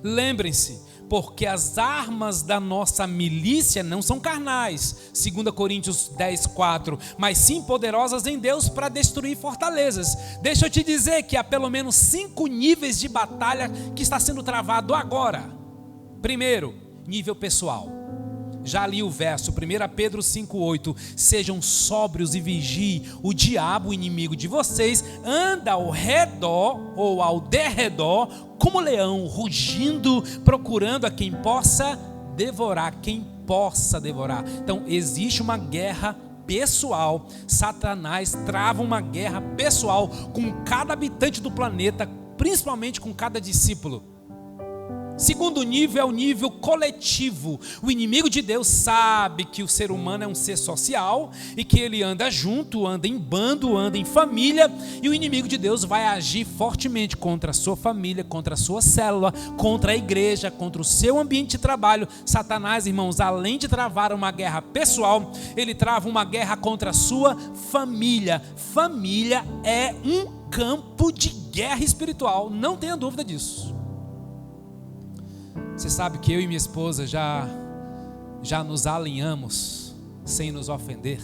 Lembrem-se, porque as armas da nossa milícia não são carnais, 2 Coríntios 10:4, mas sim poderosas em Deus para destruir fortalezas. Deixa eu te dizer que há pelo menos 5 níveis de batalha que está sendo travado agora. Primeiro, nível pessoal. Já li o verso, 1 Pedro 5:8, sejam sóbrios e vigiem, o diabo, o inimigo de vocês, anda ao redor ou ao derredor, como leão, rugindo, procurando a quem possa devorar, Então existe uma guerra pessoal. Satanás trava uma guerra pessoal com cada habitante do planeta, principalmente com cada discípulo. Segundo nível é o nível coletivo. O inimigo de Deus sabe que o ser humano é um ser social e que ele anda junto, anda em bando, anda em família, e o inimigo de Deus vai agir fortemente contra a sua família, contra a sua célula, contra a igreja, contra o seu ambiente de trabalho. Satanás, irmãos, além de travar uma guerra pessoal, ele trava uma guerra contra a sua família. Família é um campo de guerra espiritual, não tenha dúvida disso. Você sabe que eu e minha esposa já nos alinhamos sem nos ofender,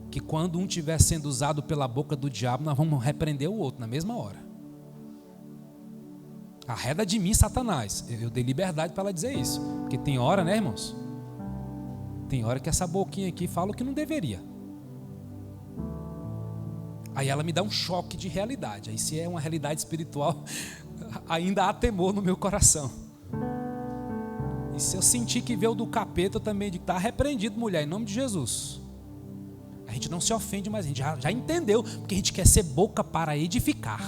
que quando um estiver sendo usado pela boca do diabo, nós vamos repreender o outro na mesma hora. Arreda de mim, Satanás. Eu dei liberdade para ela dizer isso, porque tem hora, né, irmãos? Tem hora que essa boquinha aqui fala o que não deveria. Aí ela me dá um choque de realidade. Aí se é uma realidade espiritual, ainda há temor no meu coração. E se eu sentir que veio do capeta, eu também digo, está repreendido, mulher, em nome de Jesus. A gente não se ofende, mas a gente já entendeu, porque a gente quer ser boca para edificar.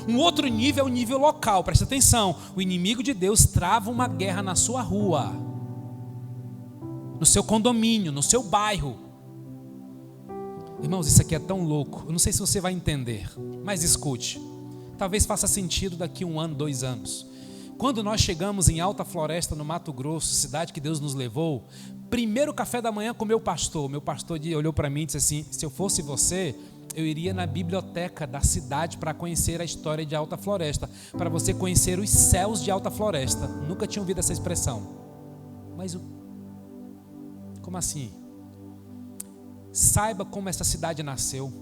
Um outro nível é o nível local, presta atenção. O inimigo de Deus trava uma guerra na sua rua, no seu condomínio, no seu bairro. Irmãos, isso aqui é tão louco, eu não sei se você vai entender, mas escute. Talvez faça sentido daqui 1 ano, 2 anos. Quando nós chegamos em Alta Floresta, no Mato Grosso, cidade que Deus nos levou, primeiro café da manhã com meu pastor olhou para mim e disse assim: se eu fosse você, eu iria na biblioteca da cidade para conhecer a história de Alta Floresta, para você conhecer os céus de Alta Floresta. Nunca tinha ouvido essa expressão. Mas como assim? Saiba como essa cidade nasceu.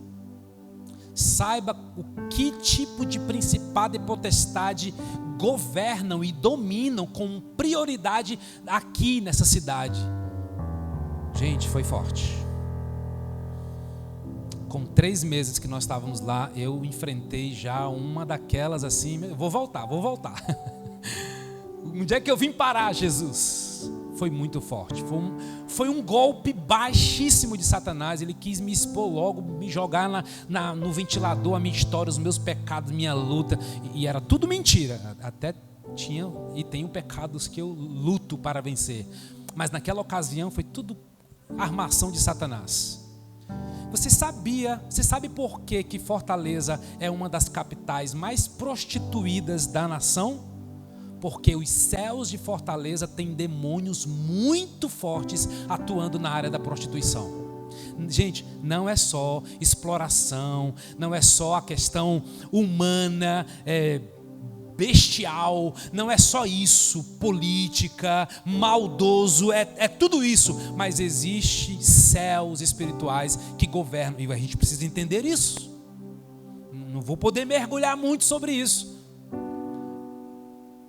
Saiba o que tipo de principado e potestade governam e dominam com prioridade aqui nessa cidade. Gente, foi forte. Com 3 meses que nós estávamos lá, eu enfrentei já uma daquelas assim, vou voltar. Onde é que eu vim parar, Jesus? Foi muito forte, foi um golpe baixíssimo de Satanás. Ele quis me expor logo, me jogar no ventilador, a minha história, os meus pecados, minha luta, e era tudo mentira. Até tinha e tenho pecados que eu luto para vencer, mas naquela ocasião foi tudo armação de Satanás. Você sabe por que Fortaleza é uma das capitais mais prostituídas da nação? Porque os céus de Fortaleza têm demônios muito fortes atuando na área da prostituição. Gente, não é só exploração, não é só a questão humana, bestial, não é só isso, política, maldoso, é tudo isso, mas existe céus espirituais que governam, e a gente precisa entender isso. Não vou poder mergulhar muito sobre isso,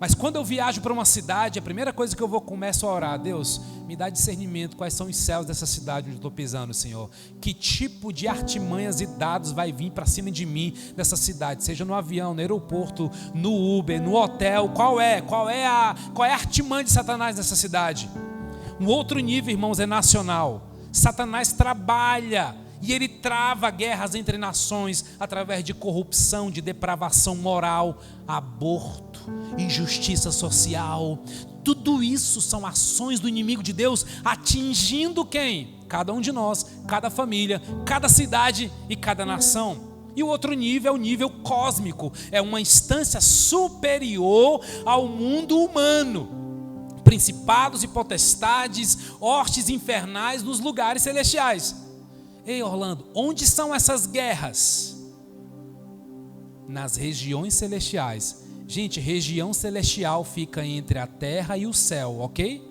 mas quando eu viajo para uma cidade, a primeira coisa que eu começo a orar: Deus, me dá discernimento, quais são os céus dessa cidade onde eu estou pisando, Senhor. Que tipo de artimanhas e dados vai vir para cima de mim dessa cidade, seja no avião, no aeroporto, no Uber, no hotel, qual é a artimanha de Satanás nessa cidade? Um outro nível, irmãos, é nacional. Satanás trabalha e ele trava guerras entre nações através de corrupção, de depravação moral, aborto, injustiça social. Tudo isso são ações do inimigo de Deus atingindo quem? Cada um de nós, cada família, cada cidade e cada nação. E o outro nível é o nível cósmico, é uma instância superior ao mundo humano. Principados e potestades, hostes infernais nos lugares celestiais. Ei, Orlando, onde são essas guerras? Nas regiões celestiais. Gente, região celestial fica entre a terra e o céu, ok?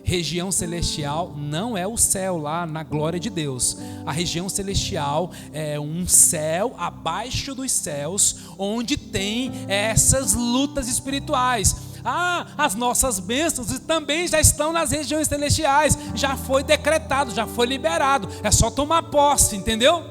Região celestial não é o céu lá na glória de Deus. A região celestial é um céu abaixo dos céus, onde tem essas lutas espirituais. As nossas bênçãos também já estão nas regiões celestiais. Já foi decretado, já foi liberado. É só tomar posse, entendeu?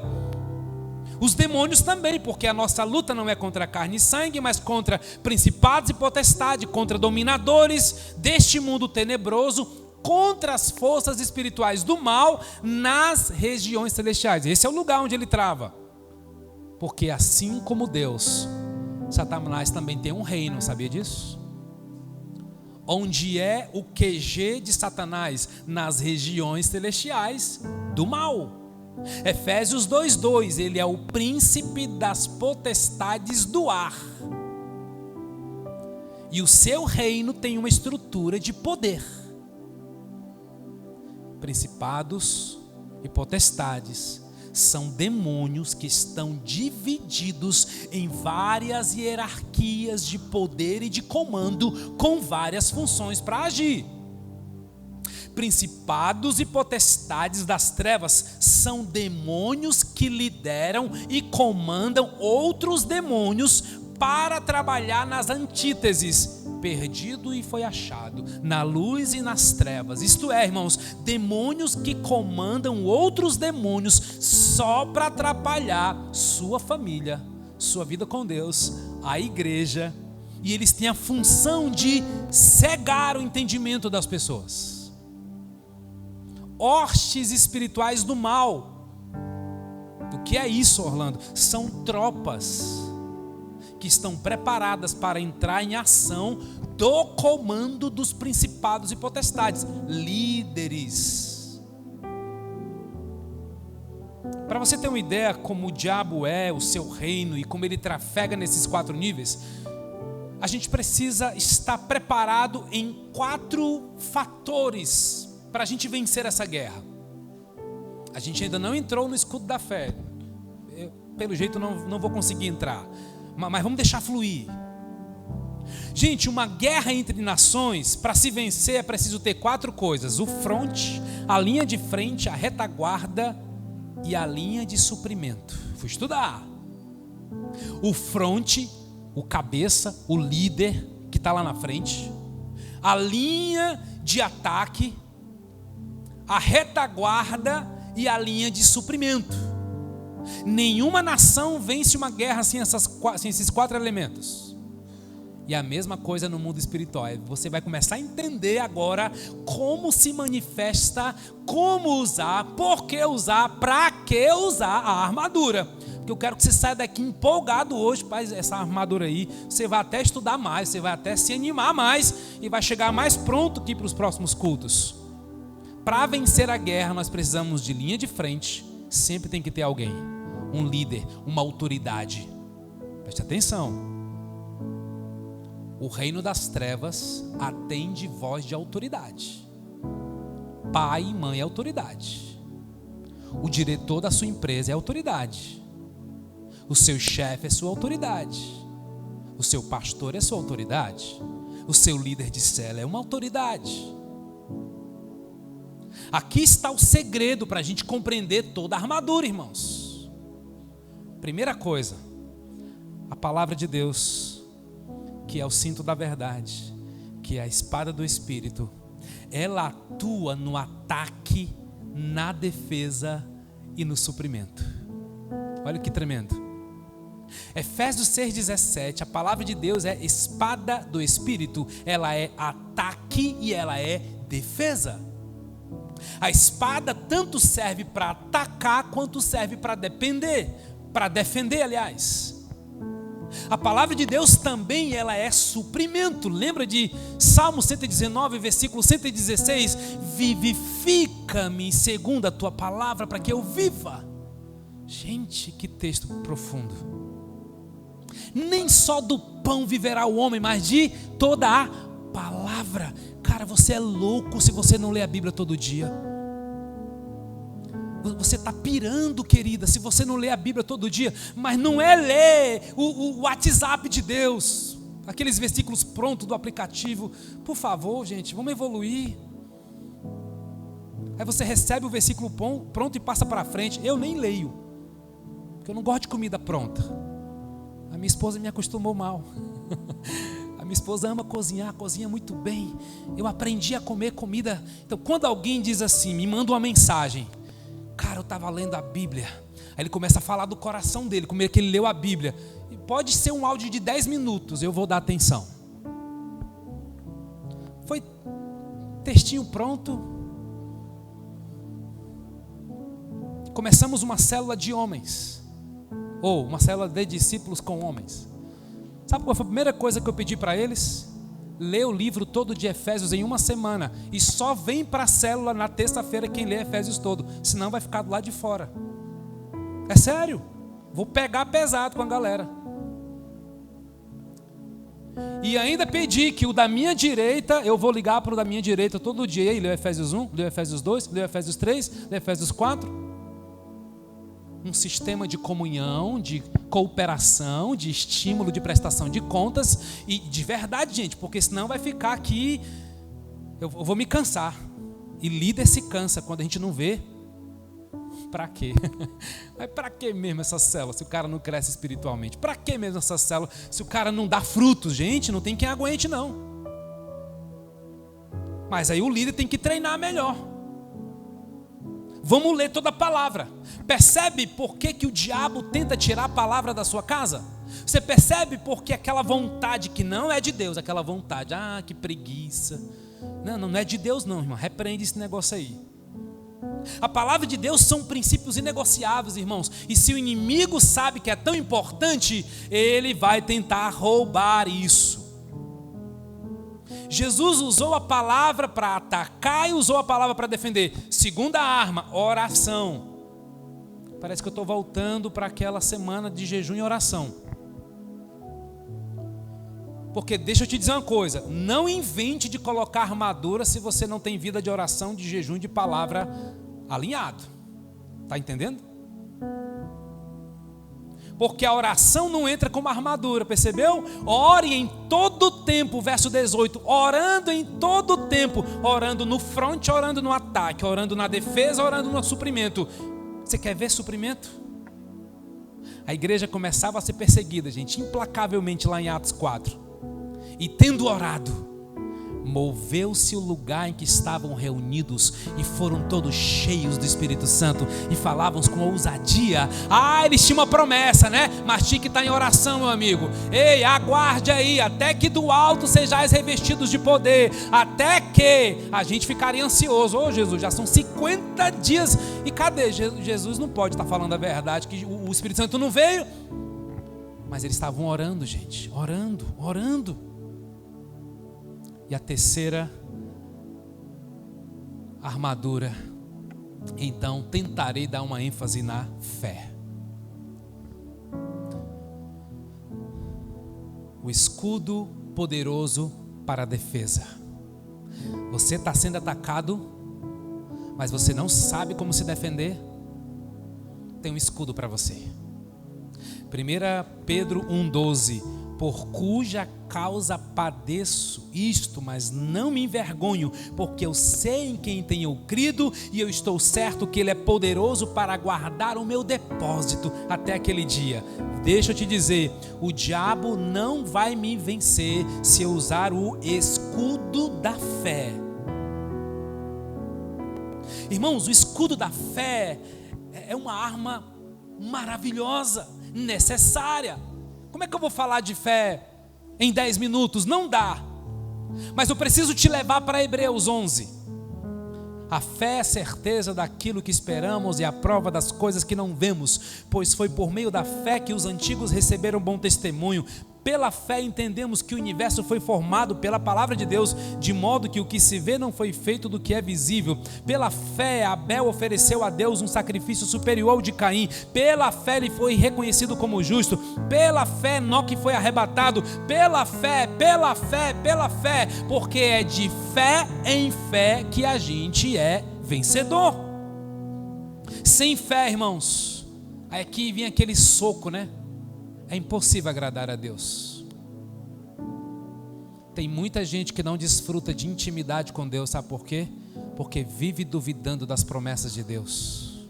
Os demônios também, porque a nossa luta não é contra carne e sangue, mas contra principados e potestades, contra dominadores deste mundo tenebroso, contra as forças espirituais do mal nas regiões celestiais. Esse é o lugar onde ele trava. Porque assim como Deus, Satanás também tem um reino, sabia disso? Onde é o QG de Satanás? Nas regiões celestiais do mal. Efésios 2:2, ele é o príncipe das potestades do ar. E o seu reino tem uma estrutura de poder. Principados e potestades são demônios que estão divididos em várias hierarquias de poder e de comando, com várias funções para agir. Principados e potestades das trevas são demônios que lideram e comandam outros demônios para trabalhar nas antíteses, perdido e foi achado, na luz e nas trevas. Isto é, irmãos, demônios que comandam outros demônios só para atrapalhar sua família, sua vida com Deus, a igreja, e eles têm a função de cegar o entendimento das pessoas. Hostes espirituais do mal. O que é isso, Orlando? São tropas que estão preparadas para entrar em ação do comando dos principados e potestades, líderes. Para você ter uma ideia como o diabo é, o seu reino e como ele trafega nesses 4 níveis, a gente precisa estar preparado em 4 fatores para a gente vencer essa guerra. A gente ainda não entrou no escudo da fé. Pelo jeito não vou conseguir entrar, mas vamos deixar fluir. Gente, uma guerra entre nações, para se vencer é preciso ter 4 coisas: o fronte, a linha de frente, a retaguarda e a linha de suprimento. Fui estudar. O fronte, o cabeça, o líder que está lá na frente, a linha de ataque, a retaguarda e a linha de suprimento. Nenhuma nação vence uma guerra sem esses 4 elementos. E a mesma coisa no mundo espiritual. Você vai começar a entender agora como se manifesta, como usar, por que usar, para que usar a armadura. Porque eu quero que você saia daqui empolgado hoje para essa armadura aí. Você vai até estudar mais, você vai até se animar mais e vai chegar mais pronto aqui para os próximos cultos. Para vencer a guerra, nós precisamos de linha de frente. Sempre tem que ter alguém, um líder, uma autoridade. Preste atenção. O reino das trevas atende voz de autoridade. Pai e mãe é autoridade. O diretor da sua empresa é autoridade. O seu chefe é sua autoridade. O seu pastor é sua autoridade. O seu líder de célula é uma autoridade. Aqui está o segredo para a gente compreender toda a armadura, irmãos. Primeira coisa, a palavra de Deus, que é o cinto da verdade, que é a espada do Espírito, ela atua no ataque, na defesa e no suprimento. Olha que tremendo. Efésios 6,17, a palavra de Deus é espada do Espírito, ela é ataque e ela é defesa. A espada tanto serve para atacar quanto serve para defender, aliás. A palavra de Deus também ela é suprimento. Lembra de Salmo 119, versículo 116? Vivifica-me segundo a tua palavra para que eu viva. Gente, que texto profundo. Nem só do pão viverá o homem, mas de toda a palavra. Cara, você é louco se você não lê a Bíblia todo dia. Você está pirando, querida, se você não lê a Bíblia todo dia. Mas não é ler o WhatsApp de Deus, aqueles versículos prontos do aplicativo. Por favor, gente, vamos evoluir. Aí você recebe o versículo pronto e passa para frente. Eu nem leio, porque eu não gosto de comida pronta. A minha esposa me acostumou mal. A minha esposa ama cozinhar, cozinha muito bem. Eu aprendi a comer comida. Então quando alguém diz assim, me manda uma mensagem: cara, eu estava lendo a Bíblia. Aí ele começa a falar do coração dele, como é que ele leu a Bíblia. E pode ser um áudio de 10 minutos, eu vou dar atenção. Foi textinho pronto. Começamos uma célula de homens, ou uma célula de discípulos com homens. Sabe qual foi a primeira coisa que eu pedi para eles? Lê o livro todo de Efésios em uma semana. E só vem para a célula na terça-feira quem lê Efésios todo. Senão vai ficar do lado de fora. É sério. Vou pegar pesado com a galera. E ainda pedi que o da minha direita, eu vou ligar para o da minha direita todo dia. E leu Efésios 1, leu Efésios 2, leu Efésios 3, leu Efésios 4. Um sistema de comunhão, de cooperação, de estímulo, de prestação de contas. E de verdade, gente, porque senão vai ficar aqui, eu vou me cansar. E líder se cansa quando a gente não vê. Para quê? Mas para que mesmo essa célula se o cara não cresce espiritualmente? Para que mesmo essa célula se o cara não dá frutos? Gente, não tem quem aguente não. Mas aí o líder tem que treinar melhor. Vamos ler toda a palavra. Percebe por que o diabo tenta tirar a palavra da sua casa? Você percebe por que aquela vontade que não é de Deus, aquela vontade, que preguiça. Não é de Deus não, irmão. Repreende esse negócio aí. A palavra de Deus são princípios inegociáveis, irmãos. E se o inimigo sabe que é tão importante, ele vai tentar roubar isso. Jesus usou a palavra para atacar e usou a palavra para defender. Segunda arma, oração. Parece que eu estou voltando para aquela semana de jejum e oração. Porque deixa eu te dizer uma coisa, não invente de colocar armadura se você não tem vida de oração, de jejum e de palavra alinhado. Está entendendo? Porque a oração não entra como armadura, percebeu? Ore em todo o tempo, verso 18, orando em todo o tempo, orando no front, orando no ataque, orando na defesa, orando no suprimento. Você quer ver suprimento? A igreja começava a ser perseguida, gente, implacavelmente lá em Atos 4. E tendo orado, moveu-se o lugar em que estavam reunidos e foram todos cheios do Espírito Santo e falavam com ousadia. Eles tinham uma promessa, né? Mas tinha que estar em oração, meu amigo. Ei, aguarde aí, até que do alto sejais revestidos de poder, até que a gente ficaria ansioso. Jesus, já são 50 dias e cadê? Jesus não pode estar falando a verdade, que o Espírito Santo não veio. Mas eles estavam orando, gente, orando. E a terceira armadura, então tentarei dar uma ênfase na fé. O escudo poderoso para a defesa. Você está sendo atacado, mas você não sabe como se defender? Tem um escudo para você. 1 Pedro 1,12: por cuja causa padeço isto, mas não me envergonho, porque eu sei em quem tenho crido, e eu estou certo que Ele é poderoso para guardar o meu depósito até aquele dia. Deixa eu te dizer, o diabo não vai me vencer se eu usar o escudo da fé. Irmãos, o escudo da fé é uma arma maravilhosa, necessária. Como é que eu vou falar de fé em 10 minutos? Não dá. Mas eu preciso te levar para Hebreus 11. A fé é a certeza daquilo que esperamos e a prova das coisas que não vemos, pois foi por meio da fé que os antigos receberam bom testemunho. Pela fé entendemos que o universo foi formado pela palavra de Deus, de modo que o que se vê não foi feito do que é visível. Pela fé Abel ofereceu a Deus um sacrifício superior ao de Caim. Pela fé ele foi reconhecido como justo. Pela fé Enoque foi arrebatado. Pela fé, porque é de fé em fé que a gente é vencedor. Sem fé, irmãos, aqui vem aquele soco, né? É impossível agradar a Deus. Tem muita gente que não desfruta de intimidade com Deus, sabe por quê? Porque vive duvidando das promessas de Deus.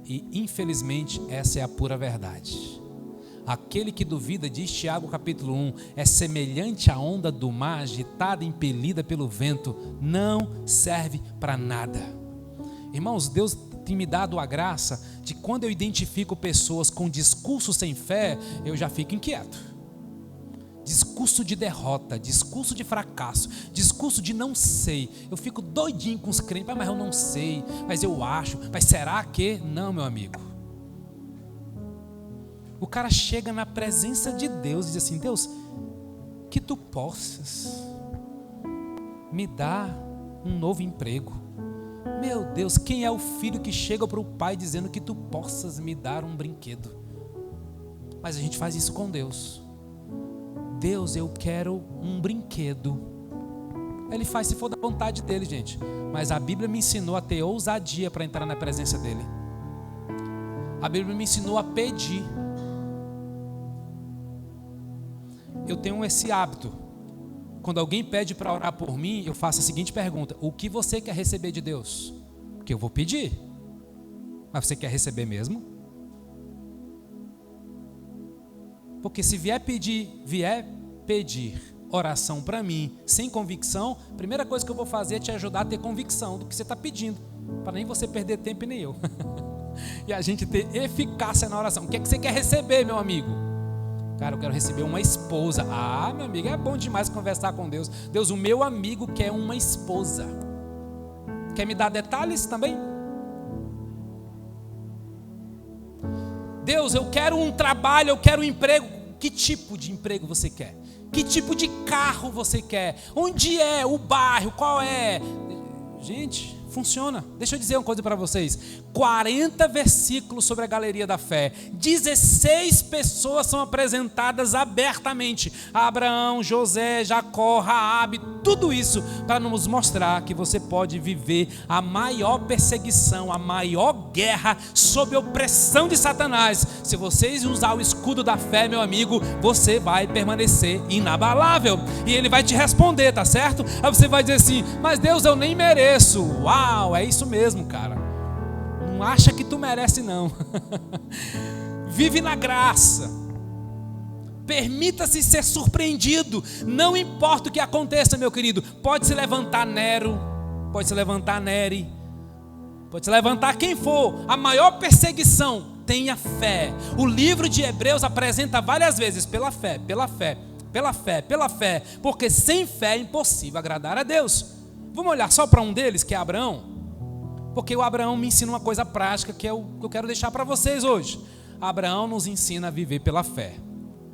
E infelizmente essa é a pura verdade. Aquele que duvida, diz Tiago capítulo 1, é semelhante à onda do mar agitada e impelida pelo vento, não serve para nada. Irmãos, Deus tem me dado a graça de quando eu identifico pessoas com discurso sem fé, eu já fico inquieto. Discurso de derrota, discurso de fracasso, discurso de não sei. Eu fico doidinho com os crentes, mas eu não sei, mas eu acho, mas será que? Não, meu amigo. O cara chega na presença de Deus e diz assim: Deus, que tu possas me dar um novo emprego. Meu Deus, quem é o filho que chega para o pai dizendo que tu possas me dar um brinquedo? Mas a gente faz isso com Deus. Deus, eu quero um brinquedo. Ele faz se for da vontade dele, gente. Mas a Bíblia me ensinou a ter ousadia para entrar na presença dele. A Bíblia me ensinou a pedir. Eu tenho esse hábito. Quando alguém pede para orar por mim, eu faço a seguinte pergunta: o que você quer receber de Deus? Porque eu vou pedir. Mas você quer receber mesmo? Porque se vier pedir oração para mim, sem convicção, a primeira coisa que eu vou fazer é te ajudar a ter convicção do que você está pedindo, para nem você perder tempo e nem eu. E a gente ter eficácia na oração. O que é que você quer receber, meu amigo? Cara, eu quero receber uma esposa. Ah, meu amigo, é bom demais conversar com Deus. Deus, o meu amigo quer uma esposa. Quer me dar detalhes também? Deus, eu quero um trabalho, eu quero um emprego. Que tipo de emprego você quer? Que tipo de carro você quer? Onde é o bairro? Qual é? Gente, funciona. Deixa eu dizer uma coisa para vocês. 40 versículos sobre a galeria da fé. 16 pessoas são apresentadas abertamente. Abraão, José, Jacó, Raabe, tudo isso para nos mostrar que você pode viver a maior perseguição, a maior guerra sob a opressão de Satanás. Se vocês usar o escudo da fé, meu amigo, você vai permanecer inabalável. E ele vai te responder, tá certo? Aí você vai dizer assim: mas Deus, eu nem mereço. Uau, é isso mesmo, cara. Não acha que tu merece, não. Vive na graça. Permita-se ser surpreendido. Não importa o que aconteça, meu querido. Pode se levantar Nero, pode se levantar Neri, pode se levantar quem for. A maior perseguição, tenha fé. O livro de Hebreus apresenta várias vezes: pela fé, pela fé, pela fé, pela fé. Porque sem fé é impossível agradar a Deus. Vamos olhar só para um deles, que é Abraão. Porque o Abraão me ensina uma coisa prática que é o que eu quero deixar para vocês hoje. Abraão nos ensina a viver pela fé.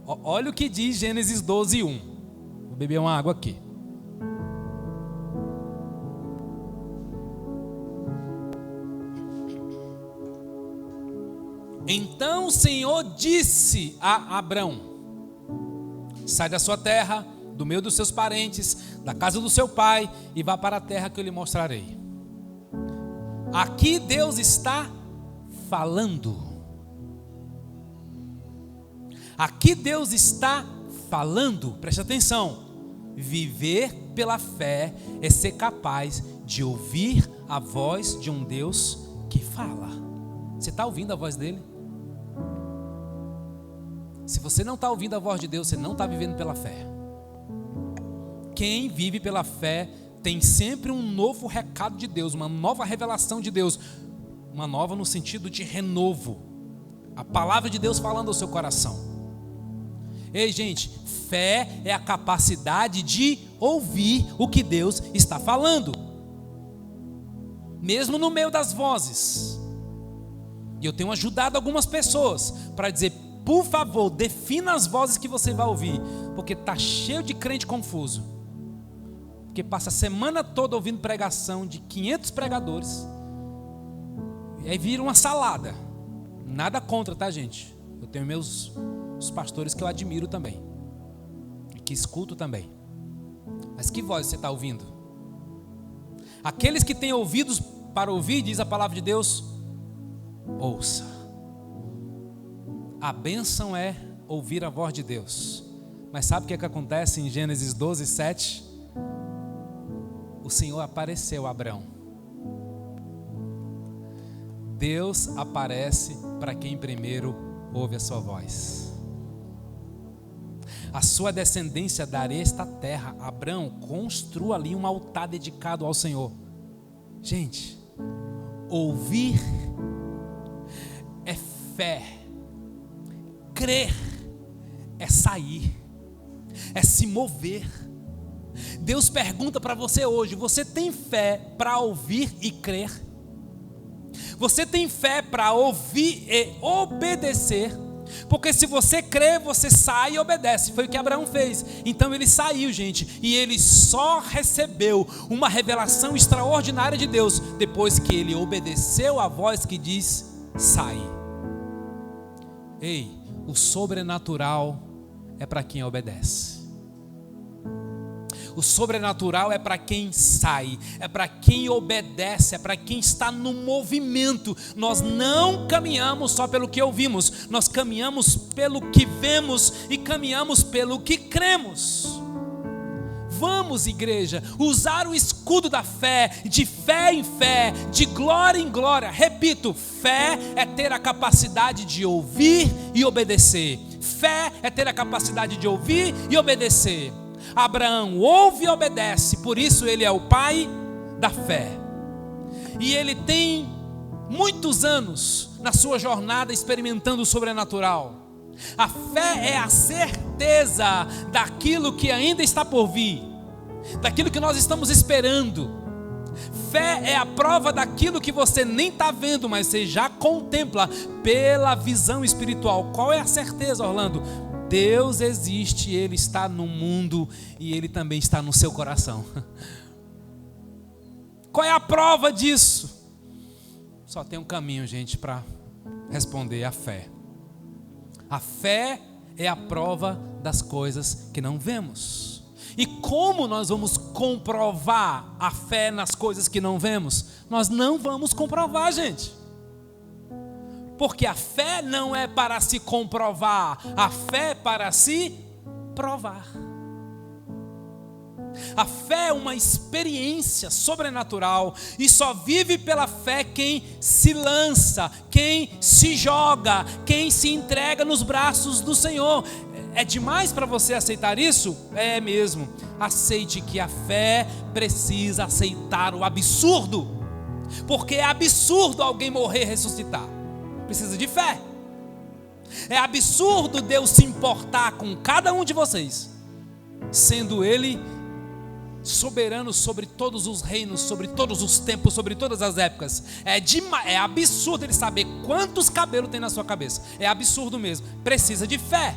Olha o que diz Gênesis 12:1. Vou beber uma água aqui. Então o Senhor disse a Abrão: sai da sua terra, do meio dos seus parentes, da casa do seu pai, e vá para a terra que eu lhe mostrarei. Aqui Deus está falando. Aqui Deus está falando, preste atenção. Viver pela fé é ser capaz de ouvir a voz de um Deus que fala. Você está ouvindo a voz dele? Se você não está ouvindo a voz de Deus, você não está vivendo pela fé. Quem vive pela fé tem sempre um novo recado de Deus, uma nova revelação de Deus, uma nova no sentido de renovo, a palavra de Deus falando ao seu coração. Ei, gente, fé é a capacidade de ouvir o que Deus está falando, mesmo no meio das vozes. E eu tenho ajudado algumas pessoas para dizer: por favor, defina as vozes que você vai ouvir, porque está cheio de crente confuso, porque passa a semana toda ouvindo pregação de 500 pregadores, e aí vira uma salada. Nada contra, tá, gente? Eu tenho os pastores que eu admiro também, e que escuto também. Mas que voz você está ouvindo? Aqueles que têm ouvidos para ouvir, diz a palavra de Deus, ouça. A bênção é ouvir a voz de Deus. Mas sabe o que acontece em Gênesis 12, 7? O Senhor apareceu a Abrão. Deus aparece para quem primeiro ouve a sua voz. A sua descendência dará esta terra. Abrão, construa ali um altar dedicado ao Senhor. Gente, ouvir é fé. Crer é sair, é se mover. Deus pergunta para você hoje: você tem fé para ouvir e crer? Você tem fé para ouvir e obedecer? Porque se você crê, você sai e obedece. Foi o que Abraão fez. Então ele saiu, gente, e ele só recebeu uma revelação extraordinária de Deus depois que ele obedeceu a voz que diz: sai. Ei, o sobrenatural é para quem obedece. O sobrenatural é para quem sai, é para quem obedece, é para quem está no movimento. Nós não caminhamos só pelo que ouvimos, nós caminhamos pelo que vemos e caminhamos pelo que cremos. Vamos, igreja, usar o escudo da fé, de fé em fé, de glória em glória. Repito, fé é ter a capacidade de ouvir e obedecer. Fé é ter a capacidade de ouvir e obedecer. Abraão ouve e obedece, por isso ele é o pai da fé. E ele tem muitos anos na sua jornada experimentando o sobrenatural. A fé é a certeza daquilo que ainda está por vir, daquilo que nós estamos esperando. Fé é a prova daquilo que você nem está vendo, mas você já contempla pela visão espiritual. Qual é a certeza, Orlando? Deus existe, Ele está no mundo e Ele também está no seu coração. Qual é a prova disso? Só tem um caminho, gente, para responder: a fé. A fé é a prova das coisas que não vemos. E como nós vamos comprovar a fé nas coisas que não vemos? Nós não vamos comprovar, gente. Porque a fé não é para se comprovar, a fé é para se provar. A fé é uma experiência sobrenatural e só vive pela fé quem se lança, quem se joga, quem se entrega nos braços do Senhor. É demais para você aceitar isso? É mesmo. Aceite que a fé precisa aceitar o absurdo, porque é absurdo alguém morrer e ressuscitar. Precisa de fé. É absurdo Deus se importar com cada um de vocês, sendo Ele soberano sobre todos os reinos, sobre todos os tempos, sobre todas as épocas. É absurdo Ele saber quantos cabelos tem na sua cabeça. É absurdo mesmo. Precisa de fé.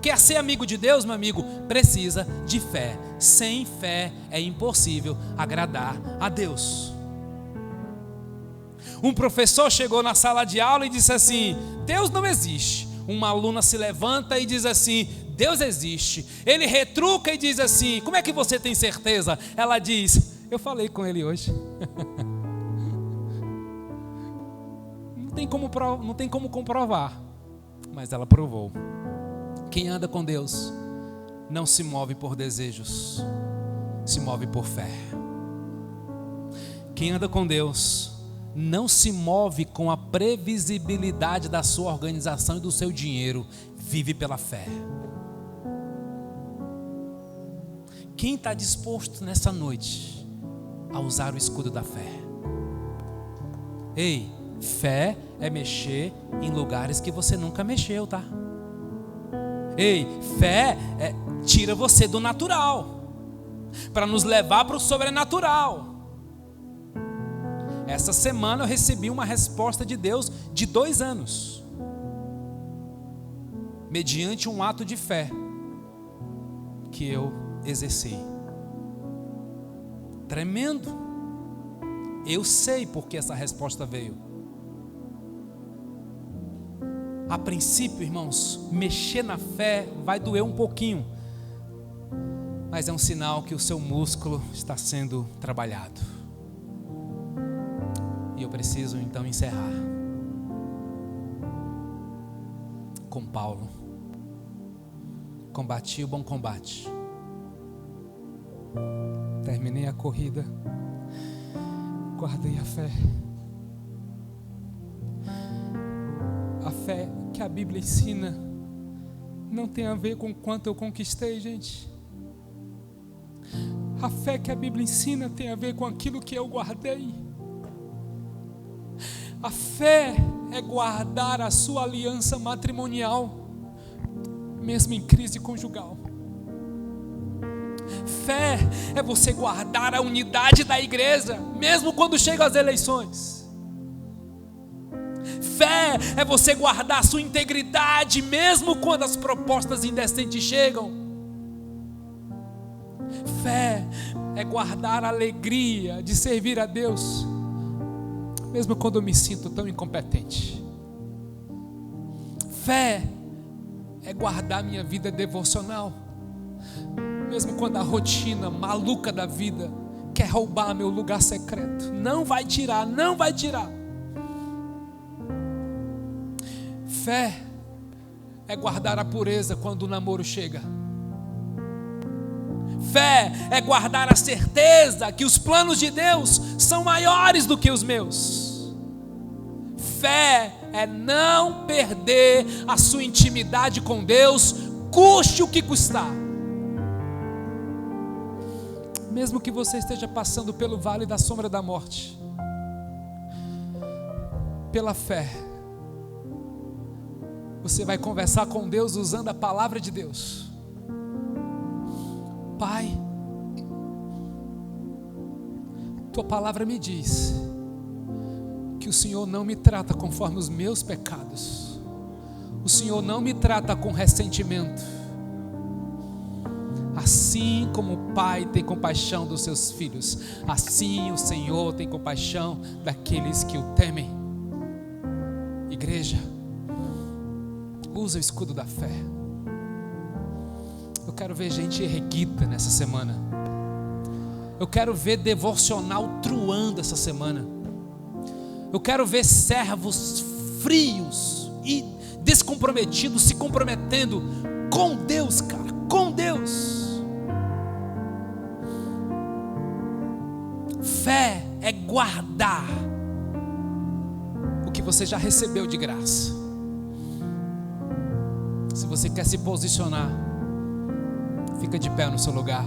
Quer ser amigo de Deus, meu amigo? Precisa de fé. Sem fé é impossível agradar a Deus. Um professor chegou na sala de aula e disse assim: Deus não existe. Uma aluna se levanta e diz assim: Deus existe. Ele retruca e diz assim: como é que você tem certeza? Ela diz: eu falei com ele hoje. Não tem como comprovar, mas ela provou. Quem anda com Deus não se move por desejos, se move por fé. Quem anda com Deus não se move com a previsibilidade da sua organização e do seu dinheiro, vive pela fé. Quem está disposto nessa noite a usar o escudo da fé? Ei, fé é mexer em lugares que você nunca mexeu, tá? Ei, fé tira você do natural para nos levar para o sobrenatural. Essa semana eu recebi uma resposta de Deus de 2 anos, mediante um ato de fé que eu exerci. Tremendo. Eu sei porque essa resposta veio. A princípio, irmãos, mexer na fé vai doer um pouquinho, mas é um sinal que o seu músculo está sendo trabalhado. E eu preciso então encerrar com Paulo. Combati o bom combate, terminei a corrida, guardei a fé. A fé que a Bíblia ensina não tem a ver com quanto eu conquistei, gente. A fé que a Bíblia ensina tem a ver com aquilo que eu guardei. A fé é guardar a sua aliança matrimonial, mesmo em crise conjugal. Fé é você guardar a unidade da igreja, mesmo quando chegam as eleições. Fé é você guardar a sua integridade, mesmo quando as propostas indecentes chegam. Fé é guardar a alegria de servir a Deus, mesmo quando eu me sinto tão incompetente. Fé é guardar minha vida devocional, mesmo quando a rotina maluca da vida quer roubar meu lugar secreto. Não vai tirar, não vai tirar. Fé é guardar a pureza quando o namoro chega. Fé é guardar a certeza que os planos de Deus são maiores do que os meus. Fé é não perder a sua intimidade com Deus, custe o que custar. Mesmo que você esteja passando pelo vale da sombra da morte, pela fé, você vai conversar com Deus usando a palavra de Deus. Pai, tua palavra me diz que o Senhor não me trata conforme os meus pecados. O Senhor não me trata com ressentimento. Assim como o Pai tem compaixão dos seus filhos, assim o Senhor tem compaixão daqueles que o temem. Igreja, usa o escudo da fé. Eu quero ver gente erguida nessa semana. Eu quero ver devocional truando essa semana. Eu quero ver servos frios e descomprometidos se comprometendo com Deus, cara, com Deus. Fé é guardar o que você já recebeu de graça. Se você quer se posicionar, fica de pé no seu lugar.